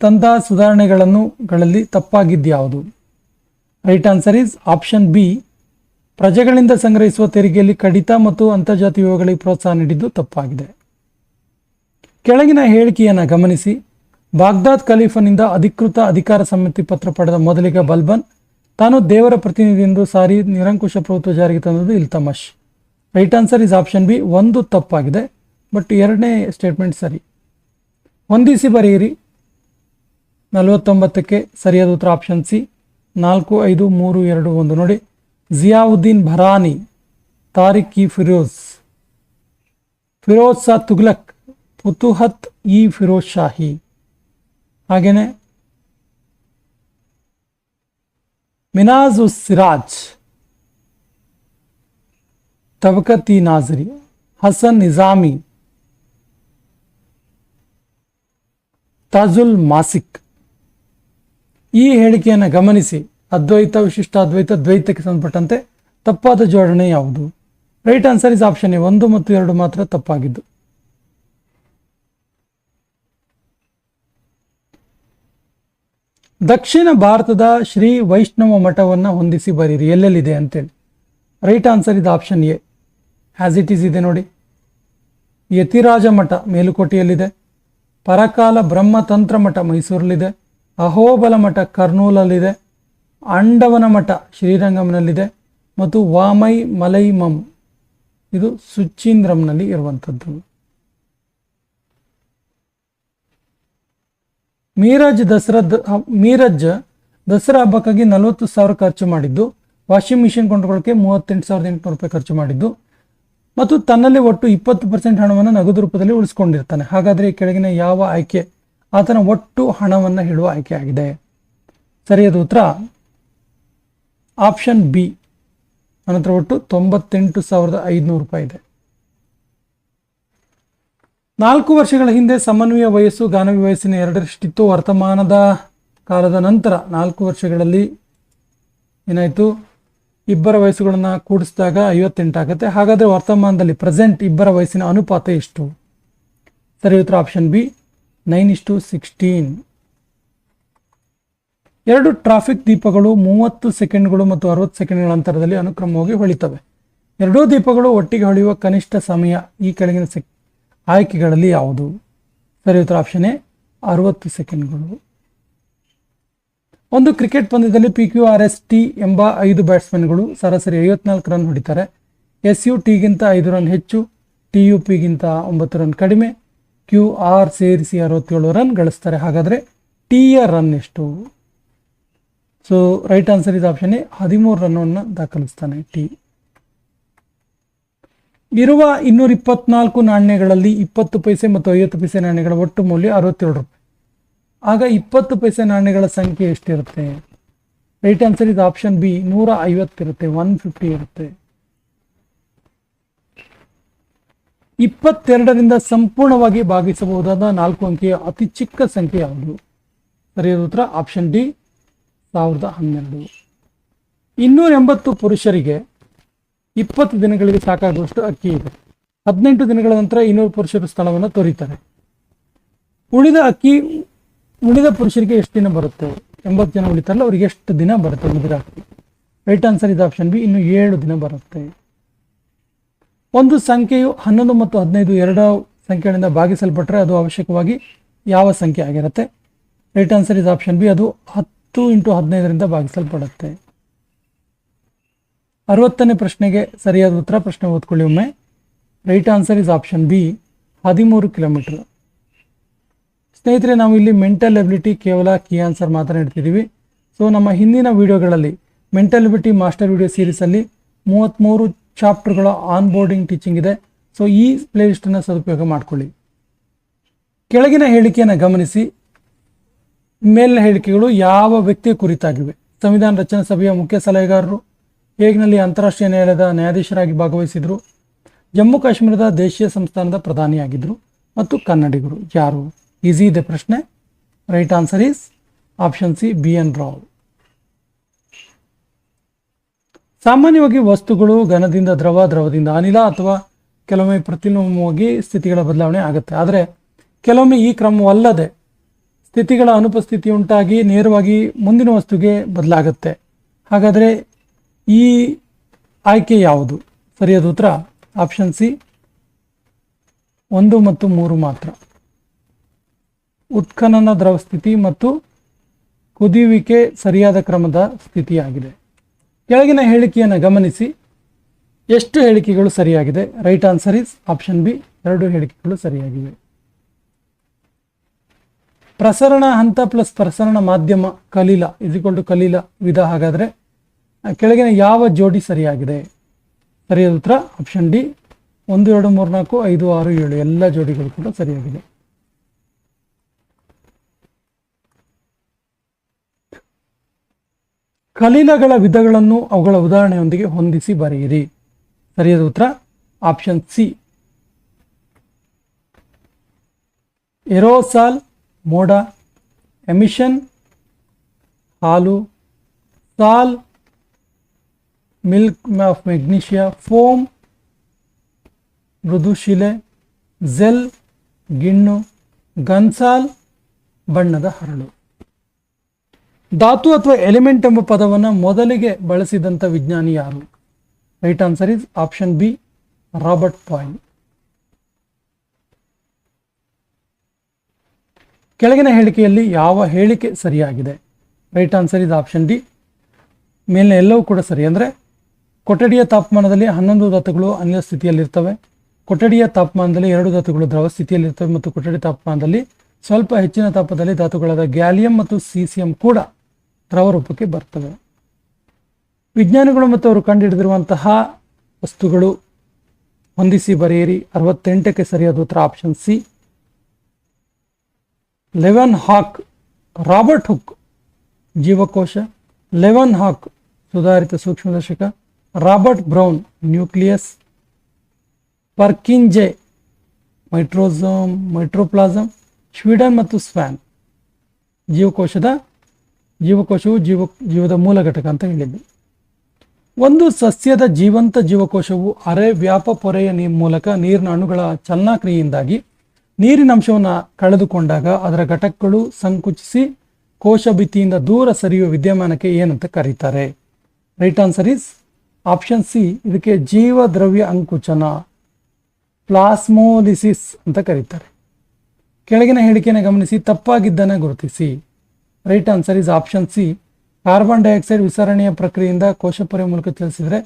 ತಂದ ಸುಧಾರಣೆಗಳಲ್ಲಿ ತಪ್ಪಾಗಿದ್ಯಾವುದು? Right answer is option B, ಪ್ರಜೆಗಳಿಂದ ಸಂಗ್ರಹಿಸುವ ತೆರಿಗೆಯಲ್ಲಿ ಕಡಿತ ಮತ್ತು ಅಂತರ್ಜಾತಿ ವಿವಾಹಗಳಿಗೆ ಪ್ರೋತ್ಸಾಹ ನೀಡಿದ್ದು ತಪ್ಪಾಗಿದೆ. ಕೆಳಗಿನ ಹೇಳಿಕೆಯನ್ನು ಗಮನಿಸಿ. ಬಾಗ್ದಾದ್ ಖಲೀಫನಿಂದ ಅಧಿಕೃತ ಅಧಿಕಾರ ಸಮ್ಮತಿ ಪತ್ರ ಪಡೆದ ಮೊದಲಿಗ ಬಲ್ಬನ್. ತಾನು ದೇವರ ಪ್ರತಿನಿಧಿ ಎಂದು ಸಾರಿ ನಿರಂಕುಶ ಪ್ರಭುತ್ವ ಜಾರಿಗೆ ತಂದದ್ದು Iltutmish. Right answer is option B. ಒಂದು ತಪ್ಪಾಗಿದೆ, ಬಟ್ ಎರಡನೇ ಸ್ಟೇಟ್ಮೆಂಟ್ ಸರಿ. ಹೊಂದಿಸಿ ಬರೆಯಿರಿ. 49ಕ್ಕೆ ಸರಿಯಾದ ಉತ್ತರ ಆಪ್ಷನ್ ಸಿ, 4, 5, 3, 2, 1. ನೋಡಿ, ಜಿಯಾವುದ್ದೀನ್ ಭರಾನಿ, ತಾರಿಕ್ ಇ ಫಿರೋಜ್, ಫಿರೋಜ್ ಶಾ ತುಘಲಕ್, ಫುತುಹತ್ ಇ ಫಿರೋಜ್ ಶಾಹಿ. ಹಾಗೇನೆ ಮಿನಾಜ್ ಉಸ್ ಸಿರಾಜ್, ತಬಕತ್ ಇ ನಾಜರಿ, ಹಸನ್ ನಿಜಾಮಿ, ತಾಜುಲ್ ಮಾಸಿಕ್. ಈ ಹೇಳಿಕೆಯನ್ನು ಗಮನಿಸಿ. ಅದ್ವೈತ, ವಿಶಿಷ್ಟ ಅದ್ವೈತ, ದ್ವೈತಕ್ಕೆ ಸಂಬಂಧಪಟ್ಟಂತೆ ತಪ್ಪಾದ ಜೋಡಣೆ ಯಾವುದು? Right answer is option A, 1 ಮತ್ತು 2 ಮಾತ್ರ ತಪ್ಪಾಗಿದ್ದು. ದಕ್ಷಿಣ ಭಾರತದ ಶ್ರೀ ವೈಷ್ಣವ ಮಠವನ್ನು ಹೊಂದಿಸಿ ಬರೀರಿ. ಎಲ್ಲೆಲ್ಲಿದೆ ಅಂತೇಳಿ. ರೈಟ್ ಆನ್ಸರ್ ಇದು option A, as it is ಇದೆ. ನೋಡಿ, ಯತಿರಾಜ ಮಠ ಮೇಲುಕೋಟೆಯಲ್ಲಿದೆ, ಪರಕಾಲ ಬ್ರಹ್ಮತಂತ್ರ ಮಠ ಮೈಸೂರಲ್ಲಿದೆ, ಅಹೋಬಲ ಮಠ ಕರ್ನೂಲಲ್ಲಿದೆ, ಅಂಡವನ ಮಠ ಶ್ರೀರಂಗಂನಲ್ಲಿದೆ ಮತ್ತು ವಾಮೈ ಮಲೈಮಂ ಇದು ಸುಚೀಂದ್ರಂನಲ್ಲಿ ಇರುವಂಥದ್ದು. ಮೀರಜ್ ದಸರಾ ಹಬ್ಬಕ್ಕಾಗಿ 40,000 ಖರ್ಚು ಮಾಡಿದ್ದು, ವಾಷಿಂಗ್ ಮಿಷಿನ್ ಕೊಂಡುಕೊಳ್ಳೋಕೆ 38,800 ರೂಪಾಯಿ ಖರ್ಚು ಮಾಡಿದ್ದು ಮತ್ತು ತನ್ನಲ್ಲಿ ಒಟ್ಟು 20% ಹಣವನ್ನು ನಗದು ರೂಪದಲ್ಲಿ ಉಳಿಸ್ಕೊಂಡಿರ್ತಾನೆ. ಹಾಗಾದರೆ ಕೆಳಗಿನ ಯಾವ ಆಯ್ಕೆ ಆತನ ಒಟ್ಟು ಹಣವನ್ನು ಹೇಳುವ ಆಯ್ಕೆ ಆಗಿದೆ? ಸರಿಯಾದ ಉತ್ತರ ಆಪ್ಷನ್ ಬಿ. ಅನಂತರ ಒಟ್ಟು 98,500 ರೂಪಾಯಿ ಇದೆ. 4 ವರ್ಷಗಳ ಹಿಂದೆ ಸಮನ್ವಯ ವಯಸ್ಸು ಗಾನವಿ ವಯಸ್ಸಿನ 2ರಷ್ಟಿತ್ತು. ವರ್ತಮಾನದ ಕಾಲದ ನಂತರ 4 ವರ್ಷಗಳಲ್ಲಿ ಏನಾಯಿತು? ಇಬ್ಬರ ವಯಸ್ಸುಗಳನ್ನು ಕೂಡಿಸಿದಾಗ 58 ಆಗುತ್ತೆ. ಹಾಗಾದರೆ ವರ್ತಮಾನದಲ್ಲಿ ಪ್ರೆಸೆಂಟ್ ಇಬ್ಬರ ವಯಸ್ಸಿನ ಅನುಪಾತ ಎಷ್ಟು? ಸರಿ ಉತ್ತರ ಆಪ್ಷನ್ ಬಿ, 9:16. 2 ಟ್ರಾಫಿಕ್ ದೀಪಗಳು 30 ಸೆಕೆಂಡ್ಗಳು ಮತ್ತು 60 ಸೆಕೆಂಡ್ಗಳ ಅಂತರದಲ್ಲಿ ಅನುಕ್ರಮವಾಗಿ ಹೊಳಿತವೆ. ಎರಡೂ ದೀಪಗಳು ಒಟ್ಟಿಗೆ ಹೊಳೆಯುವ ಕನಿಷ್ಠ ಸಮಯ ಈ ಕೆಳಗಿನ ಆಯ್ಕೆಗಳಲ್ಲಿ ಯಾವುದು? ಸರಿ ಉತ್ತರ ಆಪ್ಷನ್ ಎ, 60 ಸೆಕೆಂಡ್ಗಳು. ಒಂದು ಕ್ರಿಕೆಟ್ ಪಂದ್ಯದಲ್ಲಿ PQRST ಎಂಬ 5 ಬ್ಯಾಟ್ಸ್ಮನ್ಗಳು ಸರಾಸರಿ 54 ರನ್ ಹೊಡಿತಾರೆ. SUT ಗಿಂತ 5 ರನ್ ಹೆಚ್ಚು, TUP ಗಿಂತ 9 ರನ್ ಕಡಿಮೆ, QR ಸೇರಿಸಿ 67 ರನ್ ಗಳಿಸ್ತಾರೆ. ಹಾಗಾದರೆ ಟಿಯ ರನ್ ಎಷ್ಟು? ಸೊ ರೈಟ್ ಆನ್ಸರ್ ಇದು ಆಪ್ಷನ್ ಎ, 13 ರನ್ನನ್ನು ದಾಖಲಿಸ್ತಾನೆ ಟಿ. ಇರುವ 224 ನಾಣ್ಯಗಳಲ್ಲಿ 20 ಪೈಸೆ ಮತ್ತು 50 ಪೈಸೆ ನಾಣ್ಯಗಳ ಒಟ್ಟು ಮೌಲ್ಯ 67 ರೂಪಾಯಿ. ಆಗ 20 ಪೈಸೆ ನಾಣ್ಯಗಳ ಸಂಖ್ಯೆ ಎಷ್ಟಿರುತ್ತೆ? ರೈಟ್ ಆನ್ಸರ್ ಇದು ಆಪ್ಷನ್ ಬಿ, 150 ಇರುತ್ತೆ, 150 ಇರುತ್ತೆ. 22ರಿಂದ ಸಂಪೂರ್ಣವಾಗಿ ಭಾಗಿಸಬಹುದಾದ 4 ಅಂಕೆಯ ಅತಿ ಚಿಕ್ಕ ಸಂಖ್ಯೆ ಯಾವುದು? ಸರಿಯಾದ ಉತ್ತರ ಆಪ್ಷನ್ ಡಿ 1012. 280 ಪುರುಷರಿಗೆ 20 ದಿನಗಳಿಗೆ ಸಾಕಾಗುವಷ್ಟು ಅಕ್ಕಿ ಇದೆ. 18 ದಿನಗಳ ನಂತರ 200 ಪುರುಷರು ಸ್ಥಳವನ್ನು ತೊರೀತಾರೆ. ಉಳಿದ ಪುರುಷರಿಗೆ ಎಷ್ಟು ದಿನ ಬರುತ್ತೆ? 80 ಜನ ಉಳಿತಾರಲ್ಲ, ಅವರಿಗೆ ಎಷ್ಟು ದಿನ ಬರುತ್ತೆ ಉಳಿದಿರೋ ಅಕ್ಕಿ? ರೈಟ್ ಆನ್ಸರ್ ಇದು ಆಪ್ಷನ್ ಬಿ, ಇನ್ನು 7 ದಿನ ಬರುತ್ತೆ. ಒಂದು ಸಂಖ್ಯೆಯು 11 ಮತ್ತು 15 ಎರಡು ಸಂಖ್ಯೆಗಳಿಂದ ಭಾಗಿಸಲ್ಪಟ್ಟರೆ ಅದು ಅವಶ್ಯಕವಾಗಿ ಯಾವ ಸಂಖ್ಯೆ ಆಗಿರುತ್ತೆ? Right answer is option B, ಅದು 10 × 15ರಿಂದ ಭಾಗಿಸಲ್ಪಡುತ್ತೆ. 60ನೇ ಪ್ರಶ್ನೆಗೆ ಸರಿಯಾದ ಉತ್ತರ. ಪ್ರಶ್ನೆ ಓದ್ಕೊಳ್ಳಿ ಒಮ್ಮೆ. Right answer is option B, 13 kilometre. ಸ್ನೇಹಿತರೆ, ನಾವು ಇಲ್ಲಿ ಮೆಂಟಲ್ ಎಬಿಲಿಟಿ ಕೇವಲ ಕೀ ಆನ್ಸರ್ ಮಾತನಾಡ್ತಿದ್ದೀವಿ. ಸೊ ನಮ್ಮ ಹಿಂದಿನ ವಿಡಿಯೋಗಳಲ್ಲಿ ಮೆಂಟಲ್ ಎಬಿಲಿಟಿ ಮಾಸ್ಟರ್ ವಿಡಿಯೋ ಸೀರೀಸಲ್ಲಿ 33 ಚಾಪ್ಟರ್ಗಳ ಆನ್ ಬೋರ್ಡಿಂಗ್ ಟೀಚಿಂಗ್ ಇದೆ. ಸೊ ಈ ಪ್ಲೇಲಿಸ್ಟನ್ನು ಸದುಪಯೋಗ ಮಾಡಿಕೊಳ್ಳಿ. ಕೆಳಗಿನ ಹೇಳಿಕೆಯನ್ನು ಗಮನಿಸಿ. ಮೇಲಿನ ಹೇಳಿಕೆಗಳು ಯಾವ ವ್ಯಕ್ತಿಯ ಕುರಿತಾಗಿವೆ? ಸಂವಿಧಾನ ರಚನಾ ಸಭೆಯ ಮುಖ್ಯ ಸಲಹೆಗಾರರು, ಹೇಗ್ನಲ್ಲಿ ಅಂತಾರಾಷ್ಟ್ರೀಯ ನ್ಯಾಯಾಲಯದ ನ್ಯಾಯಾಧೀಶರಾಗಿ ಭಾಗವಹಿಸಿದರು, ಜಮ್ಮು ಕಾಶ್ಮೀರದ ದೇಶೀಯ ಸಂಸ್ಥಾನದ ಪ್ರಧಾನಿಯಾಗಿದ್ದರು ಮತ್ತು ಕನ್ನಡಿಗರು ಯಾರು? ಈಸಿ ಇದೆ ಪ್ರಶ್ನೆ. Right answer is option C, BN Rao. ಸಾಮಾನ್ಯವಾಗಿ ವಸ್ತುಗಳು ಘನದಿಂದ ದ್ರವ, ದ್ರವದಿಂದ ಅನಿಲ ಅಥವಾ ಕೆಲವೊಮ್ಮೆ ಪ್ರತಿಲೋಮವಾಗಿ ಸ್ಥಿತಿಗಳ ಬದಲಾವಣೆ ಆಗುತ್ತೆ. ಆದರೆ ಕೆಲವೊಮ್ಮೆ ಈ ಕ್ರಮವಲ್ಲದೆ ಸ್ಥಿತಿಗಳ ಅನುಪಸ್ಥಿತಿ ಉಂಟಾಗಿ ನೇರವಾಗಿ ಮುಂದಿನ ವಸ್ತುಗೆ ಬದಲಾಗುತ್ತೆ. ಹಾಗಾದರೆ ಈ ಆಯ್ಕೆ ಯಾವುದು? ಸರಿಯಾದ ಉತ್ತರ ಆಪ್ಷನ್ ಸಿ, 1 ಮತ್ತು 3 ಮಾತ್ರ. ಉತ್ಖನನ ದ್ರವ ಸ್ಥಿತಿ ಮತ್ತು ಕುದಿಯುವಿಕೆ ಸರಿಯಾದ ಕ್ರಮದ ಸ್ಥಿತಿಯಾಗಿದೆ. ಕೆಳಗಿನ ಹೇಳಿಕೆಯನ್ನು ಗಮನಿಸಿ. ಎಷ್ಟು ಹೇಳಿಕೆಗಳು ಸರಿಯಾಗಿದೆ? Right answer is option B, 2 ಹೇಳಿಕೆಗಳು ಸರಿಯಾಗಿವೆ. ಪ್ರಸರಣ ಹಂತ ಪ್ಲಸ್ ಪ್ರಸರಣ ಮಾಧ್ಯಮ ಕಲೀಲ ಕಲೀಲ ವಿಧ. ಹಾಗಾದರೆ ಕೆಳಗಿನ ಯಾವ ಜೋಡಿ ಸರಿಯಾಗಿದೆ? ಸರಿಯಾದ ಉತ್ತರ ಆಪ್ಷನ್ ಡಿ, 1 2 3 4 5 6 7 ಎಲ್ಲ ಜೋಡಿಗಳು ಕೂಡ ಸರಿಯಾಗಿದೆ. ಕಲೀಲಗಳ ವಿಧಗಳನ್ನು ಅವುಗಳ ಉದಾಹರಣೆಯೊಂದಿಗೆ ಹೊಂದಿಸಿ ಬರೆಯಿರಿ. ಸರಿಯಾದ ಉತ್ತರ ಆಪ್ಷನ್ ಸಿ, ಏರೋಸಾಲ್, ಮೋಡ, ಎಮಿಷನ್, ಹಾಲು, ಸಾಲ್, ಮಿಲ್ಕ್ ಆಫ್ ಮೆಗ್ನೀಷಿಯಾ, ಫೋಮ್, ಮೃದುಶಿಲೆ, ಜೆಲ್, ಗಿಣ್ಣು, ಗನ್ಸಾಲ್, ಬಣ್ಣದ ಹರಳು. ಧಾತು ಅಥವಾ ಎಲಿಮೆಂಟ್ ಎಂಬ ಪದವನ್ನು ಮೊದಲಿಗೆ ಬಳಸಿದಂಥ ವಿಜ್ಞಾನಿ ಯಾರು? Right answer is option B, Robert boil. ಕೆಳಗಿನ ಹೇಳಿಕೆಯಲ್ಲಿ ಯಾವ ಹೇಳಿಕೆ ಸರಿಯಾಗಿದೆ? Right answer is option D, ಮೇಲಿನ ಎಲ್ಲವೂ ಕೂಡ ಸರಿ. ಅಂದರೆ ಕೊಠಡಿಯ ತಾಪಮಾನದಲ್ಲಿ 11 ಧಾತುಗಳು ಅನಿಲ ಸ್ಥಿತಿಯಲ್ಲಿರ್ತವೆ, ಕೊಠಡಿಯ ತಾಪಮಾನದಲ್ಲಿ 2 ಧಾತುಗಳು ದ್ರವ ಸ್ಥಿತಿಯಲ್ಲಿರ್ತವೆ ಮತ್ತು ಕೊಠಡಿ ತಾಪಮಾನದಲ್ಲಿ ಸ್ವಲ್ಪ ಹೆಚ್ಚಿನ ತಾಪದಲ್ಲಿ ಧಾತುಗಳಾದ ಗ್ಯಾಲಿಯಂ ಮತ್ತು ಸೀಸಿಯಂ ಕೂಡ ದ್ರವ ರೂಪಕ್ಕೆ ಬರ್ತವೆ. ವಿಜ್ಞಾನಿಗಳು ಮತ್ತು ಅವರು ಕಂಡುಹಿಡಿದಿರುವಂತಹ ವಸ್ತುಗಳು ಹೊಂದಿಸಿ ಬರೆಯಿರಿ. 68ಕ್ಕೆ ಸರಿಯಾದ ಉತ್ತರ option C, Leeuwenhoek, Robert Hooke ಜೀವಕೋಶ, ಲೆವನ್ ಹಾಕ್ ಸುಧಾರಿತ ಸೂಕ್ಷ್ಮದರ್ಶಕ, ರಾಬರ್ಟ್ ಬ್ರೌನ್ ನ್ಯೂಕ್ಲಿಯಸ್, ಪರ್ಕಿಂಜೆ ಮೈಟ್ರೋಪ್ಲಾಸಮ್, ಸ್ವೀಡನ್ ಮತ್ತು ಸ್ವ್ಯಾನ್ ಜೀವಕೋಶವು ಜೀವದ ಮೂಲ ಘಟಕ ಅಂತ ಹೇಳಿದ್ದು. ಒಂದು ಸಸ್ಯದ ಜೀವಂತ ಜೀವಕೋಶವು ಅರೆ ವ್ಯಾಪ ಪೊರೆಯ ಮೂಲಕ ನೀರಿನ ಅಣುಗಳ ಚಲನಾಕ್ರಿಯೆಯಿಂದಾಗಿ ನೀರಿನ ಅಂಶವನ್ನು ಕಳೆದುಕೊಂಡಾಗ ಅದರ ಘಟಕಗಳು ಸಂಕುಚಿಸಿ ಕೋಶ ಭಿತ್ತಿಯಿಂದ ದೂರ ಸರಿಯುವ ವಿದ್ಯಮಾನಕ್ಕೆ ಏನಂತ ಕರೀತಾರೆ? Right answer is option C, ಇದಕ್ಕೆ ಜೀವದ್ರವ್ಯ ಅಂಕುಚನ, ಪ್ಲಾಸ್ಮೋಲಿಸಿಸ್ ಅಂತ ಕರೀತಾರೆ. ಕೆಳಗಿನ ಹೇಳಿಕೆಯನ್ನು ಗಮನಿಸಿ, ತಪ್ಪಾಗಿದ್ದನ್ನು ಗುರುತಿಸಿ. Right answer is option C, carbon dioxide ವಿಸರಣೆಯ ಪ್ರಕ್ರಿಯೆಯಿಂದ ಕೋಶಪೊರೆ ಮೂಲಕ ಚಲಿಸಿದರೆ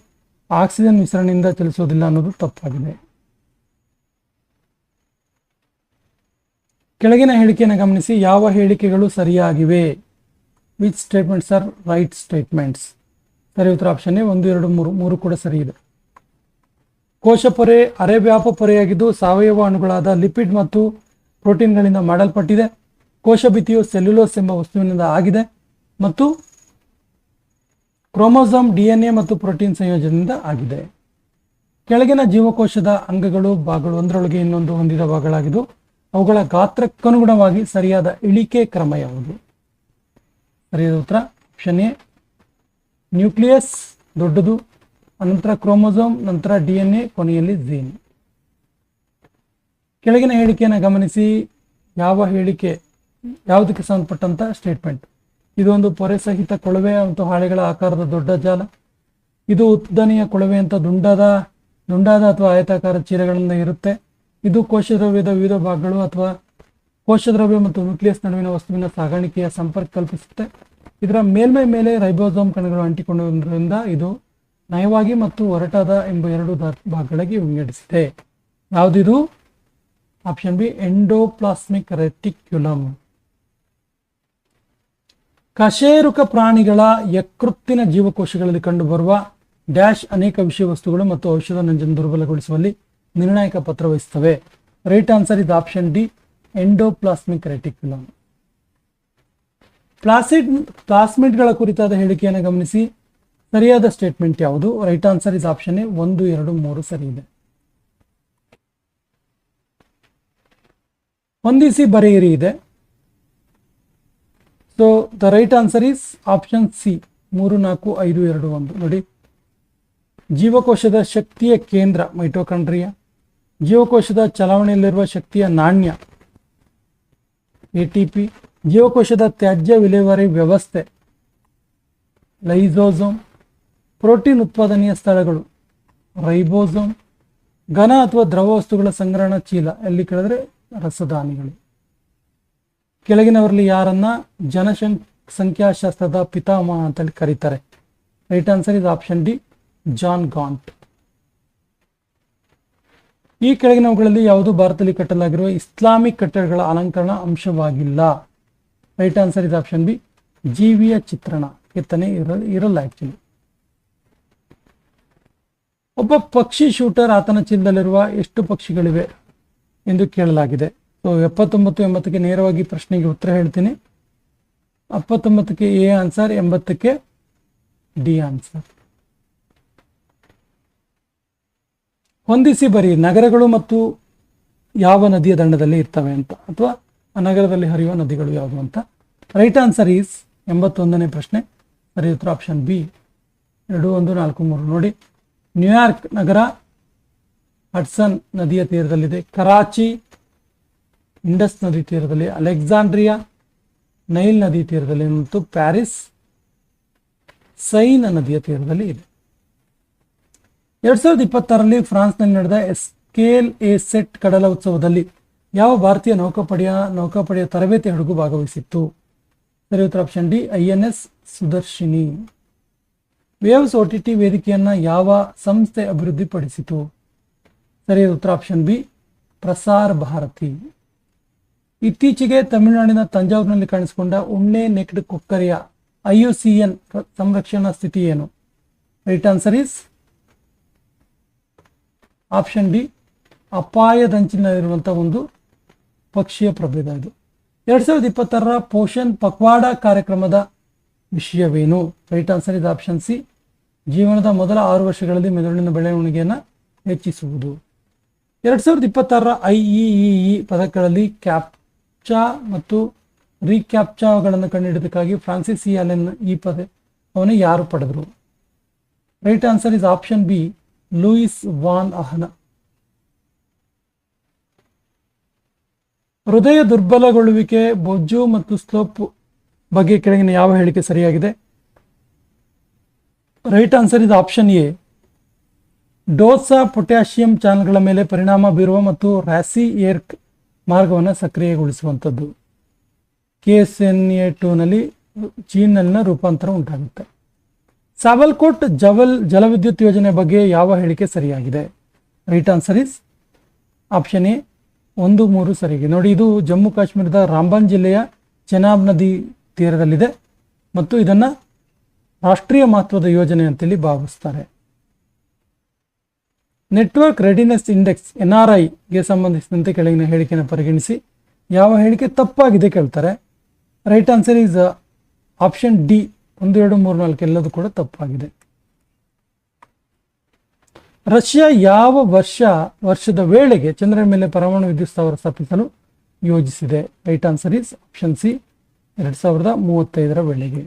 ಆಕ್ಸಿಜನ್ ವಿಸರಣೆಯಿಂದ ಚಲಿಸುವುದಿಲ್ಲ ಅನ್ನೋದು ತಪ್ಪಾಗಿದೆ. ಕೆಳಗಿನ ಹೇಳಿಕೆಯನ್ನು ಗಮನಿಸಿ, ಯಾವ ಹೇಳಿಕೆಗಳು ಸರಿಯಾಗಿವೆ? Which statements are right statements? ಸರಿ ಉತ್ತರ ಆಪ್ಷನ್ ಎ, 1 2 3 3 ಕೂಡ ಸರಿ ಇದೆ. ಕೋಶಪೊರೆ ಅರೆ ವ್ಯಾಪ ಪೊರೆಯಾಗಿದ್ದು ಸಾವಯವ ಅಣುಗಳಾದ ಲಿಪಿಡ್ ಮತ್ತು ಪ್ರೋಟೀನ್ಗಳಿಂದ ಮಾಡಲ್ಪಟ್ಟಿದೆ. ಕೋಶ ಭಿತ್ತಿಯು ಸೆಲ್ಯುಲೋಸ್ ಎಂಬ ವಸ್ತುವಿನಿಂದ ಆಗಿದೆ ಮತ್ತು ಕ್ರೋಮೋಸೋಮ್ DNA ಮತ್ತು ಪ್ರೋಟೀನ್ ಸಂಯೋಜನೆಯಿಂದ ಆಗಿದೆ. ಕೆಳಗಿನ ಜೀವಕೋಶದ ಅಂಗಗಳು ಭಾಗಗಳು ಒಂದರೊಳಗೆ ಇನ್ನೊಂದು ಹೊಂದಿದ ಭಾಗಗಳಾಗಿದ್ದು ಅವುಗಳ ಗಾತ್ರಕ್ಕನುಗುಣವಾಗಿ ಸರಿಯಾದ ಇಳಿಕೆ ಕ್ರಮ ಯಾವುದು? ಸರಿಯಾದ ಉತ್ತರ ಆಪ್ಷನ್ ಎ ನ್ಯೂಕ್ಲಿಯಸ್ ದೊಡ್ಡದು, ಅನಂತರ ಕ್ರೋಮೋಸೋಮ್, ನಂತರ DNA, ಕೊನೆಯಲ್ಲಿ ಜೀನ್. ಕೆಳಗಿನ ಹೇಳಿಕೆಯನ್ನು ಗಮನಿಸಿ. ಯಾವ ಹೇಳಿಕೆ ಯಾವುದಕ್ಕೆ ಸಂಬಂಧಪಟ್ಟಂತ ಸ್ಟೇಟ್ಮೆಂಟ್? ಇದು ಒಂದು ಪೊರೆ ಸಹಿತ ಕೊಳವೆ ಮತ್ತು ಹಾಳೆಗಳ ಆಕಾರದ ದೊಡ್ಡ ಜಾಲ. ಇದು ಉದ್ದನೆಯ ಕೊಳವೆ ಅಂತ ದುಂಡಾದ ಅಥವಾ ಆಯತಾಕಾರ ಚೀಲಗಳಿಂದ ಇರುತ್ತೆ. ಇದು ಕೋಶದ್ರವ್ಯದ ವಿವಿಧ ಭಾಗಗಳು ಅಥವಾ ಕೋಶದ್ರವ್ಯ ಮತ್ತು ನ್ಯೂಕ್ಲಿಯಸ್ ನಡುವಿನ ವಸ್ತುವಿನ ಸಾಗಾಣಿಕೆಯ ಸಂಪರ್ಕ ಕಲ್ಪಿಸುತ್ತೆ. ಇದರ ಮೇಲ್ಮೈ ಮೇಲೆ ರೈಬೋಸೋಮ್ ಕಣಗಳು ಅಂಟಿಕೊಳ್ಳುವುದರಿಂದ ಇದು ನಯವಾಗಿ ಮತ್ತು ಒರಟಾದ ಎಂಬ ಎರಡು ಭಾಗಗಳಿಗೆ ವಿಂಗಡಿಸಿದೆ. ಯಾವುದಿದು? Option B endoplasmic reticulum. ಕಶೇರುಕ ಪ್ರಾಣಿಗಳ ಯಕೃತ್ತಿನ ಜೀವಕೋಶಗಳಲ್ಲಿ ಕಂಡುಬರುವ ಡ್ಯಾಶ್ ಅನೇಕ ವಿಷಯ ವಸ್ತುಗಳು ಮತ್ತು ಔಷಧ ನಂಜನ್ನು ದುರ್ಬಲಗೊಳಿಸುವಲ್ಲಿ ನಿರ್ಣಾಯಕ ಪಾತ್ರ ವಹಿಸುತ್ತವೆ. Right answer is option D endoplasmic reticulum. ಪ್ಲಾಸ್ಮಿಡ್ಗಳ ಕುರಿತಾದ ಹೇಳಿಕೆಯನ್ನು ಗಮನಿಸಿ. ಸರಿಯಾದ ಸ್ಟೇಟ್ಮೆಂಟ್ ಯಾವುದು? Right answer is option A 1, 2, 3 ಸರಿ ಇದೆ. ಹೊಂದಿಸಿ ಬರೆಯಿರಿ ಇದೆ. So the right answer is option C 3, 4, 5, 2, 1. ನೋಡಿ, ಜೀವಕೋಶದ ಶಕ್ತಿಯ ಕೇಂದ್ರ ಮೈಟೋಕಾಂಡ್ರಿಯಾ, ಜೀವಕೋಶದ ಚಲಾವಣೆಯಲ್ಲಿರುವ ಶಕ್ತಿಯ ನಾಣ್ಯ ATP, ಜೀವಕೋಶದ ತ್ಯಾಜ್ಯ ವಿಲೇವಾರಿ ವ್ಯವಸ್ಥೆ ಲೈಸೋಸೋಮ್, ಪ್ರೋಟೀನ್ ಉತ್ಪಾದನೆಯ ಸ್ಥಳಗಳು ರೈಬೋಸೋಮ್, ಘನ ಅಥವಾ ದ್ರವ ವಸ್ತುಗಳ ಸಂಗ್ರಹಣಾ ಚೀಲ ಎಲ್ಲಿ ಕೇಳಿದ್ರೆ ರಸದಾನಿಗಳು. ಕೆಳಗಿನವರಲ್ಲಿ ಯಾರನ್ನ ಜನಸಂಖ್ಯಾಶಾಸ್ತ್ರದ ಪಿತಾಮಹ ಅಂತೇಳಿ ಕರೀತಾರೆ? Right answer is option D John Graunt. ಈ ಕೆಳಗಿನವುಗಳಲ್ಲಿ ಯಾವುದು ಭಾರತದಲ್ಲಿ ಕಟ್ಟಲಾಗಿರುವ ಇಸ್ಲಾಮಿಕ್ ಕಟ್ಟಡಗಳ ಅಲಂಕರಣ ಅಂಶವಾಗಿಲ್ಲ? Right answer is option B ಜೀವಿಯ ಚಿತ್ರಣ. ಕೆತ್ತನೆ ಇರಲ್ಲ ಆಕ್ಚುಲಿ. ಒಬ್ಬ ಪಕ್ಷಿ ಶೂಟರ್ ಆತನ ಚೀಲದಲ್ಲಿರುವ ಎಷ್ಟು ಪಕ್ಷಿಗಳಿವೆ ಎಂದು ಕೇಳಲಾಗಿದೆ. ಸೊ 79, 80ಕ್ಕೆ ನೇರವಾಗಿ ಪ್ರಶ್ನೆಗೆ ಉತ್ತರ ಹೇಳ್ತೀನಿ. 79ಕ್ಕೆ ಎ ಆನ್ಸರ್, 80ಕ್ಕೆ ಡಿ ಆನ್ಸರ್. ಹೊಂದಿಸಿ ಬರಿ. ನಗರಗಳು ಮತ್ತು ಯಾವ ನದಿಯ ದಂಡದಲ್ಲಿ ಇರ್ತವೆ ಅಂತ, ಅಥವಾ ಆ ನಗರದಲ್ಲಿ ಹರಿಯುವ ನದಿಗಳು ಯಾವುದು ಅಂತ. ರೈಟ್ ಆನ್ಸರ್ ಈಸ್ 81ನೇ ಪ್ರಶ್ನೆ. ಸರಿ ಉತ್ತರ ಆಪ್ಷನ್ ಬಿ 2, 1, 4, 3. ನೋಡಿ, ನ್ಯೂಯಾರ್ಕ್ ನಗರ ಹಡ್ಸನ್ ನದಿಯ ತೀರದಲ್ಲಿದೆ, ಕರಾಚಿ ಇಂಡಸ್ ನದಿ ತೀರದಲ್ಲಿ, ಅಲೆಕ್ಸಾಂಡ್ರಿಯಾ ನೈಲ್ ನದಿ ತೀರದಲ್ಲಿ ಮತ್ತು ಪ್ಯಾರಿಸ್ ಸೈನ್ ನದಿಯ ತೀರದಲ್ಲಿ ಇದೆ. 2026ರಲ್ಲಿ ಫ್ರಾನ್ಸ್ನಲ್ಲಿ ನಡೆದ ಸ್ಕೇಲ್ ಎ ಸೆಟ್ ಕಡಲ ಉತ್ಸವದಲ್ಲಿ ಯಾವ ಭಾರತೀಯ ನೌಕಾಪಡೆಯ ತರಬೇತಿ ಹಡಗು ಭಾಗವಹಿಸಿತ್ತು? ಸರಿ ಉತ್ತರ option D INS Sudarshini. Waves OTT ವೇದಿಕೆಯನ್ನ ಯಾವ ಸಂಸ್ಥೆ ಅಭಿವೃದ್ಧಿಪಡಿಸಿತು? ಸರಿಯಾದ ಉತ್ತರ ಆಪ್ಷನ್ ಬಿ ಪ್ರಸಾರ್ ಭಾರತಿ. ಇತ್ತೀಚೆಗೆ ತಮಿಳುನಾಡಿನ ತಂಜಾವೂರಿನಲ್ಲಿ ಕಾಣಿಸಿಕೊಂಡ ಉಣ್ಣೆ ನೆಕ್ಡ್ ಕೊಕ್ಕರೆಯ IUCN ಸಂರಕ್ಷಣಾ ಸ್ಥಿತಿ ಏನು? Right answer is option D ಅಪಾಯದಂಚಿನಲ್ಲಿರುವಂತಹ ಒಂದು ಪಕ್ಷಿಯ ಪ್ರಭೇದ ಇದು. 2026ರ ಪೋಷಣ್ ಪಕ್ವಾಡ ಕಾರ್ಯಕ್ರಮದ ವಿಷಯವೇನು? Right answer is option C ಜೀವನದ ಮೊದಲ 6 ವರ್ಷಗಳಲ್ಲಿ ಮೆದುಳಿನ ಬೆಳವಣಿಗೆಯನ್ನು ಹೆಚ್ಚಿಸುವುದು. 2026ರ IEEE ಪದಕಗಳಲ್ಲಿ ಕ್ಯಾಪ್ಚಾ ಮತ್ತು ರೀಕ್ಯಾಪ್ಚಾಗಳನ್ನು ಕಂಡುಹಿಡಿದಕ್ಕಾಗಿ ಫ್ರಾನ್ಸಿಸ್ ಅಲೆನ್ ಈ ಪದವನ್ನು ಯಾರು ಪಡೆದರು? Right answer is option B Luis von Ahn. ಹೃದಯ ದುರ್ಬಲಗೊಳ್ಳುವಿಕೆ, ಬೊಜ್ಜು ಮತ್ತು ಸ್ಲೋಪ್ ಬಗ್ಗೆ ಕೆಳಗಿನ ಯಾವ ಹೇಳಿಕೆ ಸರಿಯಾಗಿದೆ? Right answer is option A dosa potassium ಚಾನಲ್ಗಳ ಮೇಲೆ ಪರಿಣಾಮ ಬೀರುವ ಮತ್ತು ರ್ಯಾಸಿ ಏರ್ಕ್ ಮಾರ್ಗವನ್ನು ಸಕ್ರಿಯಗೊಳಿಸುವಂಥದ್ದು. KSNA2ನಲ್ಲಿ ಚೀನ್ನಲ್ಲಿನ ರೂಪಾಂತರ ಉಂಟಾಗುತ್ತೆ. ಸಾವಲ್ಕೋಟ್ ಜಲವಿದ್ಯುತ್ ಯೋಜನೆ ಬಗ್ಗೆ ಯಾವ ಹೇಳಿಕೆ ಸರಿಯಾಗಿದೆ? Right answer is option A 1, 3 ಸರಿಯಾಗಿದೆ. ನೋಡಿ, ಇದು ಜಮ್ಮು ಕಾಶ್ಮೀರದ ರಾಂಬನ್ ಜಿಲ್ಲೆಯ ಚೆನಾಬ್ ನದಿ ತೀರದಲ್ಲಿದೆ ಮತ್ತು ಇದನ್ನು ರಾಷ್ಟ್ರೀಯ ಮಹತ್ವದ ಯೋಜನೆ ಅಂತೇಳಿ ಭಾವಿಸ್ತಾರೆ. ನೆಟ್ವರ್ಕ್ ರೆಡಿನೆಸ್ ಇಂಡೆಕ್ಸ್ NRIಗೆ ಸಂಬಂಧಿಸಿದಂತೆ ಕೆಳಗಿನ ಹೇಳಿಕೆಯನ್ನು ಪರಿಗಣಿಸಿ ಯಾವ ಹೇಳಿಕೆ ತಪ್ಪಾಗಿದೆ ಕೇಳ್ತಾರೆ. Right answer is option D 1, 2, 3, 4 ಎಲ್ಲದೂ ಕೂಡ ತಪ್ಪಾಗಿದೆ. ರಷ್ಯಾ ಯಾವ ವರ್ಷದ ವೇಳೆಗೆ ಚಂದ್ರನ ಮೇಲೆ ಪರಮಾಣು ವಿದ್ಯುತ್ ಸ್ಥಾವರ ಸ್ಥಾಪಿಸಲು ಯೋಜಿಸಿದೆ? Right answer is option C, 2035ರ ವೇಳೆಗೆ.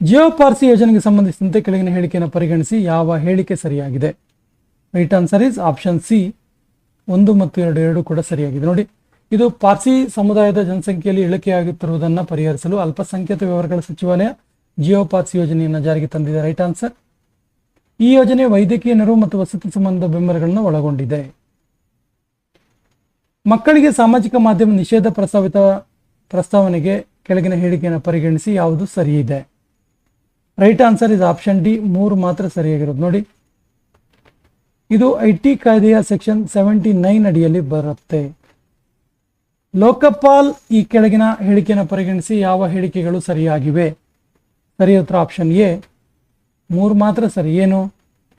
ಜಿಯೋ ಪಾರ್ಸಿ ಯೋಜನೆಗೆ ಸಂಬಂಧಿಸಿದಂತೆ ಕೆಳಗಿನ ಹೇಳಿಕೆಯನ್ನು ಪರಿಗಣಿಸಿ ಯಾವ ಹೇಳಿಕೆ ಸರಿಯಾಗಿದೆ? Right answer is option C, 1 ಮತ್ತು 2 ಎರಡೂ ಕೂಡ ಸರಿಯಾಗಿದೆ. ನೋಡಿ, ಇದು ಪಾರ್ಸಿ ಸಮುದಾಯದ ಜನಸಂಖ್ಯೆಯಲ್ಲಿ ಇಳಿಕೆಯಾಗುತ್ತಿರುವುದನ್ನು ಪರಿಹರಿಸಲು ಅಲ್ಪಸಂಖ್ಯಾತ ವ್ಯವಹಾರಗಳ ಸಚಿವಾಲಯ ಜಿಯೋ ಪಾರ್ಸಿ ಯೋಜನೆಯನ್ನು ಜಾರಿಗೆ ತಂದಿದೆ. Right answer. ಈ ಯೋಜನೆ ವೈದ್ಯಕೀಯ ನೆರವು ಮತ್ತು ವಸತಿ ಸಂಬಂಧ ಬೆಂಬಲಗಳನ್ನು ಒಳಗೊಂಡಿದೆ. ಮಕ್ಕಳಿಗೆ ಸಾಮಾಜಿಕ ಮಾಧ್ಯಮ ನಿಷೇಧ ಪ್ರಸ್ತಾವನೆಗೆ ಕೆಳಗಿನ ಹೇಳಿಕೆಯನ್ನು ಪರಿಗಣಿಸಿ ಯಾವುದು ಸರಿ ಇದೆ? Right answer is option D, 3 ಮಾತ್ರ ಸರಿಯಾಗಿರೋದು. ನೋಡಿ, ಇದು IT ಕಾಯ್ದೆಯ ಸೆಕ್ಷನ್ 79 ಅಡಿಯಲ್ಲಿ ಬರುತ್ತೆ. ಲೋಕಪಾಲ್ ಈ ಕೆಳಗಿನ ಹೇಳಿಕೆಯನ್ನು ಪರಿಗಣಿಸಿ ಯಾವ ಹೇಳಿಕೆಗಳು ಸರಿಯಾಗಿವೆ? ಸರಿ ಉತ್ತರ ಆಪ್ಷನ್ ಎ, 3 ಮಾತ್ರ ಸರಿ. ಏನು?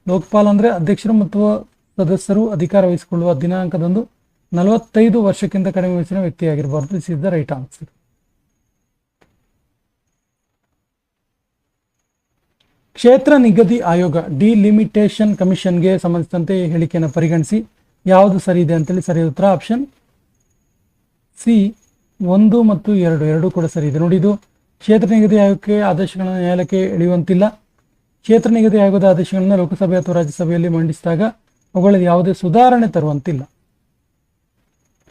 ಲೋಕಪಾಲ್ ಅಂದರೆ ಅಧ್ಯಕ್ಷರು ಮತ್ತು ಸದಸ್ಯರು ಅಧಿಕಾರ ವಹಿಸಿಕೊಳ್ಳುವ ದಿನಾಂಕದಂದು 45 ವರ್ಷಕ್ಕಿಂತ ಕಡಿಮೆ ವಯಸ್ಸಿನ ವ್ಯಕ್ತಿಯಾಗಿರಬಾರದು. This is the right answer. ಕ್ಷೇತ್ರ ನಿಗದಿ ಆಯೋಗ ಡಿಲಿಮಿಟೇಷನ್ ಕಮಿಷನ್ಗೆ ಸಂಬಂಧಿಸಿದಂತೆ ಹೇಳಿಕೆಯನ್ನು ಪರಿಗಣಿಸಿ ಯಾವುದು ಸರಿ ಇದೆ ಅಂತೇಳಿ. ಸರಿ ಉತ್ತರ ಆಪ್ಷನ್ ಸಿ, 1 ಮತ್ತು 2 ಎರಡೂ ಕೂಡ ಸರಿ ಇದೆ. ನೋಡಿ, ಇದು ಕ್ಷೇತ್ರ ನಿಗದಿ ಆಯೋಗಕ್ಕೆ ಆದೇಶಗಳನ್ನು ನ್ಯಾಯಾಲಯಕ್ಕೆ ಎಳೆಯುವಂತಿಲ್ಲ. ಕ್ಷೇತ್ರ ನಿಗದಿ ಆಯೋಗದ ಆದೇಶಗಳನ್ನು ಲೋಕಸಭೆ ಅಥವಾ ರಾಜ್ಯಸಭೆಯಲ್ಲಿ ಮಂಡಿಸಿದಾಗ ಅವುಗಳಲ್ಲಿ ಯಾವುದೇ ಸುಧಾರಣೆ ತರುವಂತಿಲ್ಲ.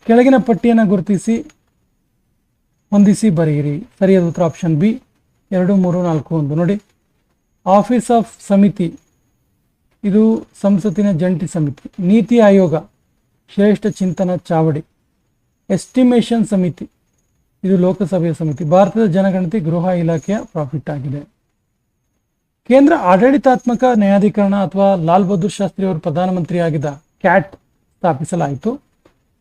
ಕೆಳಗಿನ ಪಟ್ಟಿಯನ್ನು ಗುರುತಿಸಿ ಹೊಂದಿಸಿ ಬರೆಯಿರಿ. ಸರಿಯಾದ ಉತ್ತರ ಆಪ್ಷನ್ ಬಿ, 2, 3, 4, 1. ನೋಡಿ, ಆಫೀಸ್ ಆಫ್ ಸಮಿತಿ ಇದು ಸಂಸತ್ತಿನ ಜಂಟಿ ಸಮಿತಿ. ನೀತಿ ಆಯೋಗ ಶ್ರೇಷ್ಠ ಚಿಂತನ ಚಾವಡಿ. ಎಸ್ಟಿಮೇಷನ್ ಸಮಿತಿ ಇದು ಲೋಕಸಭೆಯ ಸಮಿತಿ. ಭಾರತದ ಜನಗಣತಿ ಗೃಹ ಇಲಾಖೆಯ ಪ್ರಾಫಿಟ್ ಆಗಿದೆ. ಕೇಂದ್ರ ಆಡಳಿತಾತ್ಮಕ ನ್ಯಾಯಾಧೀಕರಣ ಅಥವಾ ಲಾಲ್ ಬಹದ್ದೂರ್ ಶಾಸ್ತ್ರಿ ಅವರು ಪ್ರಧಾನಮಂತ್ರಿಯಾಗಿದ್ದ ಕ್ಯಾಟ್ ಸ್ಥಾಪಿಸಲಾಯಿತು.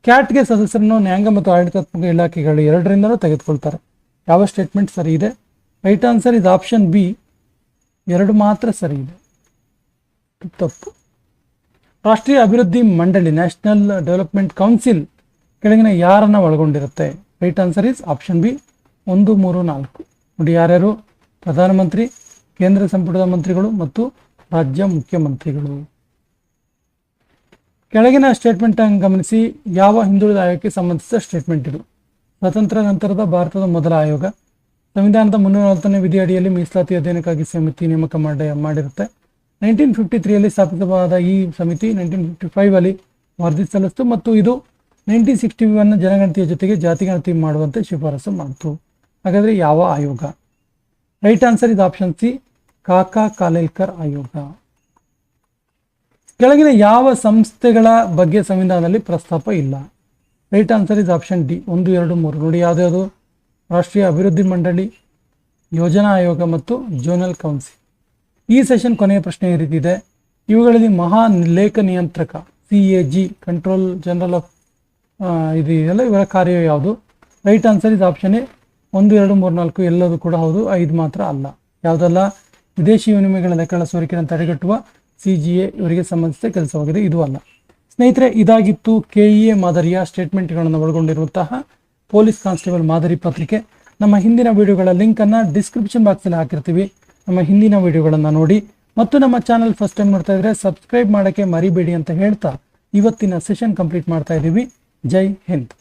ಕ್ಯಾಟ್ಗೆ ಸದಸ್ಯರನ್ನು ನ್ಯಾಯಾಂಗ ಮತ್ತು ಆಡಳಿತಾತ್ಮಕ ಇಲಾಖೆಗಳು ಎರಡರಿಂದಲೂ ತೆಗೆದುಕೊಳ್ತಾರೆ. ಯಾವ ಸ್ಟೇಟ್ಮೆಂಟ್ ಸರಿ ಇದೆ? ರೈಟ್ ಆನ್ಸರ್ ಇದು ಆಪ್ಷನ್ ಬಿ, 2 ಮಾತ್ರ ಸರಿ ಇದೆ. ತಪ್ಪು. ರಾಷ್ಟ್ರೀಯ ಅಭಿವೃದ್ಧಿ ಮಂಡಳಿ ನ್ಯಾಷನಲ್ ಡೆವಲಪ್ಮೆಂಟ್ ಕೌನ್ಸಿಲ್ ಕೆಳಗಿನ ಯಾರನ್ನು ಒಳಗೊಂಡಿರುತ್ತೆ? Right answer is option B, 1, 3, 4. ನೋಡಿ, ಯಾರ್ಯಾರು? ಪ್ರಧಾನಮಂತ್ರಿ, ಕೇಂದ್ರ ಸಂಪುಟದ ಮಂತ್ರಿಗಳು ಮತ್ತು ರಾಜ್ಯ ಮುಖ್ಯಮಂತ್ರಿಗಳು. ಕೆಳಗಿನ ಸ್ಟೇಟ್ಮೆಂಟ್ ಅನ್ನು ಗಮನಿಸಿ ಯಾವ ಹಿಂದುಳಿದ ಆಯೋಗಕ್ಕೆ ಸಂಬಂಧಿಸಿದ ಸ್ಟೇಟ್ಮೆಂಟ್ ಇದು? ಸ್ವತಂತ್ರ ನಂತರದ ಭಾರತದ ಮೊದಲ ಆಯೋಗ. ಸಂವಿಧಾನದ 340ನೇ ವಿಧಿ ಅಡಿಯಲ್ಲಿ ಮೀಸಲಾತಿ ಅಧ್ಯಯನಕ್ಕಾಗಿ ಸಮಿತಿ ನೇಮಕ ಮಾಡಿರುತ್ತೆ. 1953ರಲ್ಲಿ ಸ್ಥಾಪಿತವಾದ ಈ ಸಮಿತಿ 1955 ವರದಿ ಸಲ್ಲಿಸಿತು ಮತ್ತು ಇದು 1961 ಜನಗಣತಿಯ ಜೊತೆಗೆ ಜಾತಿಗಣತಿ ಮಾಡುವಂತೆ ಶಿಫಾರಸು ಮಾಡಿತು. ಹಾಗಾದರೆ ಯಾವ ಆಯೋಗ? ರೈಟ್ ಆನ್ಸರ್ ಇದು ಆಪ್ಷನ್ ಸಿ, ಕಾಕಾ ಕಾಲೇಲ್ಕರ್ ಆಯೋಗ. ಕೆಳಗಿನ ಯಾವ ಸಂಸ್ಥೆಗಳ ಬಗ್ಗೆ ಸಂವಿಧಾನದಲ್ಲಿ ಪ್ರಸ್ತಾಪ ಇಲ್ಲ? Right answer is option D, 1, 2, 3. ನೋಡಿ, ಯಾವ್ದು? ರಾಷ್ಟ್ರೀಯ ಅಭಿವೃದ್ಧಿ ಮಂಡಳಿ, ಯೋಜನಾ ಆಯೋಗ ಮತ್ತು ಜೋನಲ್ ಕೌನ್ಸಿಲ್. ಈ ಸೆಷನ್ ಕೊನೆಯ ಪ್ರಶ್ನೆ ಈ ರೀತಿ ಇದೆ: ಇವುಗಳಲ್ಲಿ ಮಹಾ ಲೇಖ ನಿಯಂತ್ರಕ CAG ಕಂಟ್ರೋಲ್ ಜನರಲ್ ಆಫ್ ಇದೆಯಲ್ಲ, ಇವರ ಕಾರ್ಯ ಯಾವುದು? Right answer is option A, 1, 2, 3, 4 ಎಲ್ಲದೂ ಕೂಡ ಹೌದು, 5 ಮಾತ್ರ ಅಲ್ಲ. ಯಾವುದಲ್ಲ? ವಿದೇಶಿ ವಿನಿಮಯಗಳ ಲೆಕ್ಕಗಳ ಸೋರಿಕೆಯನ್ನು ತಡೆಗಟ್ಟುವ CGA ಇವರಿಗೆ ಸಂಬಂಧಿಸಿದ ಕೆಲಸವಾಗಿದೆ, ಇದು ಅಲ್ಲ. ಸ್ನೇಹಿತರೆ, ಇದಾಗಿತ್ತು KEA ಮಾದರಿಯ ಸ್ಟೇಟ್ಮೆಂಟ್ಗಳನ್ನು ಒಳಗೊಂಡಿರುವಂತಹ ಪೊಲೀಸ್ ಕಾನ್ಸ್ಟೇಬಲ್ ಮಾದರಿ ಪತ್ರಿಕೆ. ನಮ್ಮ ಹಿಂದಿನ ವಿಡಿಯೋಗಳ ಲಿಂಕನ್ನು ಡಿಸ್ಕ್ರಿಪ್ಷನ್ ಬಾಕ್ಸಲ್ಲಿ ಹಾಕಿರ್ತೀವಿ. ನಮ್ಮ ಹಿಂದಿನ ವಿಡಿಯೋಗಳನ್ನು ನೋಡಿ ಮತ್ತು ನಮ್ಮ ಚಾನಲ್ ಫಸ್ಟ್ ಟೈಮ್ ನೋಡ್ತಾ ಇದ್ರೆ ಸಬ್ಸ್ಕ್ರೈಬ್ ಮಾಡೋಕ್ಕೆ ಮರಿಬೇಡಿ ಅಂತ ಹೇಳ್ತಾ ಇವತ್ತಿನ ಸೆಷನ್ ಕಂಪ್ಲೀಟ್ ಮಾಡ್ತಾ ಇದ್ದೀವಿ. ಜೈ ಹಿಂದ್.